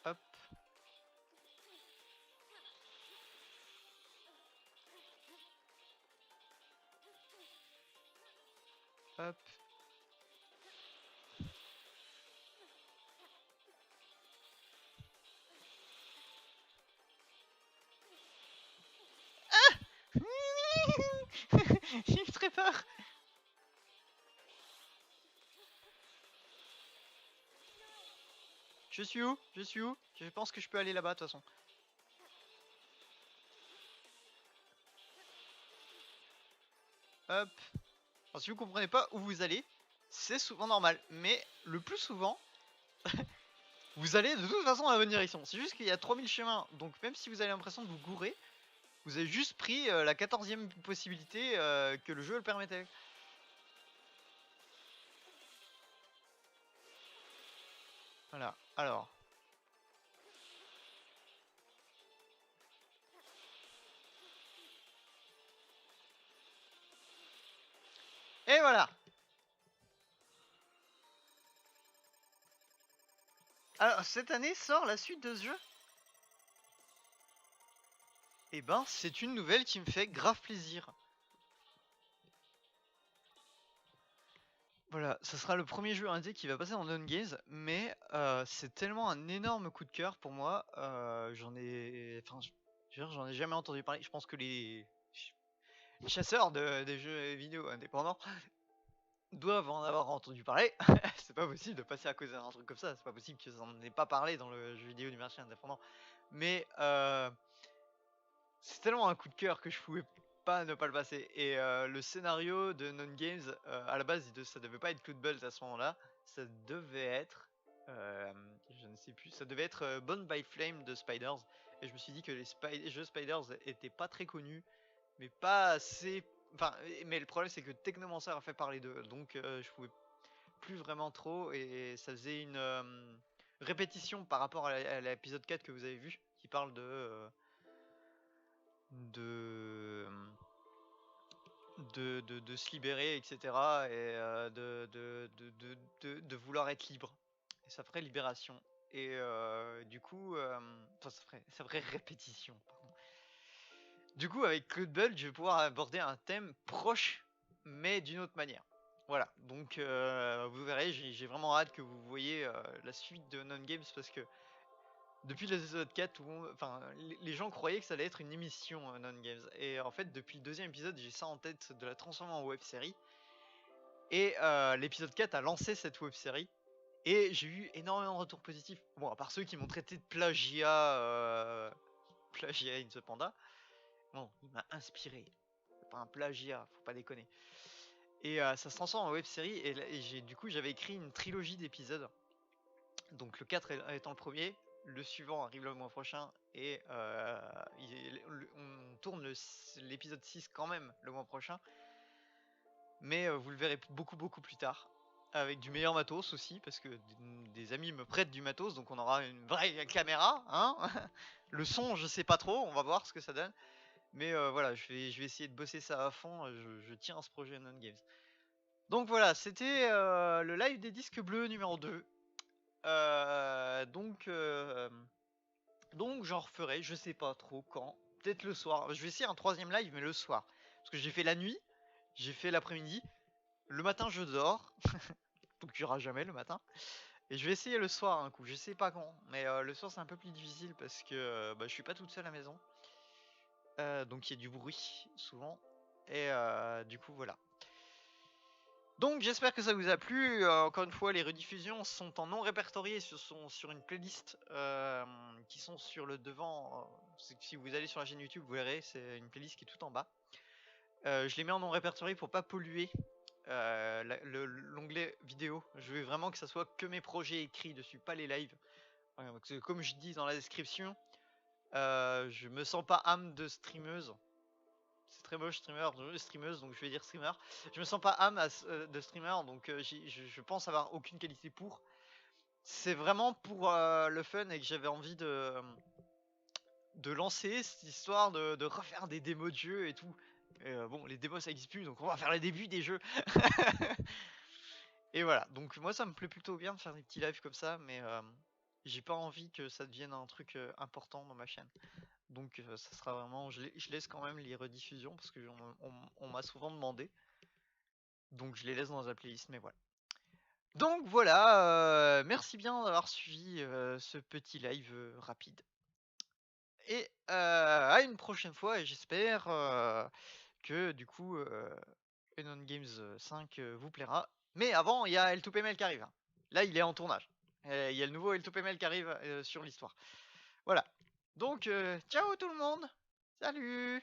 S1: Hop. Hop. Ah. J'ai eu très peur. Je suis où? Je pense que je peux aller là-bas de toute façon. Hop. Alors, si vous comprenez pas où vous allez, c'est souvent normal. Mais le plus souvent, vous allez de toute façon dans la bonne direction. C'est juste qu'il y a 3000 chemins. Donc même si vous avez l'impression de vous gourer, vous avez juste pris la 14e possibilité que le jeu le permettait. Voilà, alors. Et voilà. Alors, cette année sort la suite de ce jeu? Eh ben, c'est une nouvelle qui me fait grave plaisir. Voilà, ce sera le premier jeu indé qui va passer en on-gaze, mais c'est tellement un énorme coup de cœur pour moi. J'en ai jamais entendu parler. Je pense que les chasseurs des jeux vidéo indépendants doivent en avoir entendu parler. C'est pas possible de passer à cause d'un truc comme ça. C'est pas possible que ça n'en ait pas parlé dans le jeu vidéo du marché indépendant. Mais c'est tellement un coup de cœur que je pouvais pas ne pas le passer. Et le scénario de Non Games, à la base, ça devait pas être Cloud Bolt à ce moment-là. Ça devait être, je ne sais plus, ça devait être Bound by Flame de Spiders. Et je me suis dit que les jeux Spiders étaient pas très connus, mais pas assez. Enfin, mais le problème c'est que Technomancer a fait parler d'eux, donc je pouvais plus vraiment trop, et ça faisait une répétition par rapport à l'épisode 4 que vous avez vu, qui parle de, de se libérer, etc. Et de vouloir être libre. Et ça ferait libération. Et du coup, enfin, ça ferait répétition, pardon. Du coup, avec Cloud Build, je vais pouvoir aborder un thème proche, mais d'une autre manière. Voilà, donc vous verrez, j'ai vraiment hâte que vous voyez la suite de Non Games, parce que depuis l'épisode 4, enfin, les gens croyaient que ça allait être une émission Non Games. Et en fait, depuis le deuxième épisode, j'ai ça en tête de la transformer en web série. Et l'épisode 4 a lancé cette web série. Et j'ai eu énormément de retours positifs. Bon, à part ceux qui m'ont traité de plagiat in the Panda. Bon, il m'a inspiré. C'est pas un plagiat, faut pas déconner. Et ça se transforme en web série. Et du coup, j'avais écrit une trilogie d'épisodes. Donc le 4 étant le premier, le suivant arrive le mois prochain, et on tourne l'épisode 6 quand même le mois prochain. Mais vous le verrez beaucoup plus tard. Avec du meilleur matos aussi, parce que des amis me prêtent du matos, donc on aura une vraie caméra, hein. Le son, je sais pas trop, on va voir ce que ça donne. Mais voilà, je vais essayer de bosser ça à fond, je tiens à ce projet Non Games. Donc voilà, c'était le live des disques bleus numéro 2. Donc j'en referai, je sais pas trop quand, peut-être le soir. Je vais essayer un troisième live, mais le soir. Parce que j'ai fait la nuit, j'ai fait l'après-midi, le matin je dors, donc il y aura jamais le matin. Et je vais essayer le soir un coup, je sais pas quand, mais le soir c'est un peu plus difficile parce que je suis pas toute seule à la maison. Donc il y a du bruit souvent. Et du coup voilà. Donc j'espère que ça vous a plu. Encore une fois, les rediffusions sont en non répertorié, sont sur une playlist qui sont sur le devant. Si vous allez sur la chaîne YouTube, vous verrez, c'est une playlist qui est tout en bas. Je les mets en non répertorié pour pas polluer l'onglet vidéo. Je veux vraiment que ça soit que mes projets écrits dessus, pas les lives. Parce que comme je dis dans la description, je me sens pas âme de streameuse. C'est très moche streameuse, donc je vais dire streamer. Je me sens pas âme de streamer, donc je pense avoir aucune qualité pour. C'est vraiment pour le fun, et que j'avais envie de lancer cette histoire de refaire des démos de jeux et tout. Et, bon, les démos ça existe plus, donc on va faire les débuts des jeux. Et voilà, donc moi ça me plaît plutôt bien de faire des petits lives comme ça, mais j'ai pas envie que ça devienne un truc important dans ma chaîne. Donc ça sera vraiment, je laisse quand même les rediffusions parce que on m'a souvent demandé. Donc je les laisse dans la playlist, mais voilà. Donc voilà, merci bien d'avoir suivi ce petit live rapide. Et à une prochaine fois, et j'espère que du coup Non Games 5 vous plaira. Mais avant, il y a L2PML qui arrive, hein. Là, il est en tournage. Il y a le nouveau L2PML qui arrive sur l'histoire. Voilà. Donc, ciao tout le monde. Salut.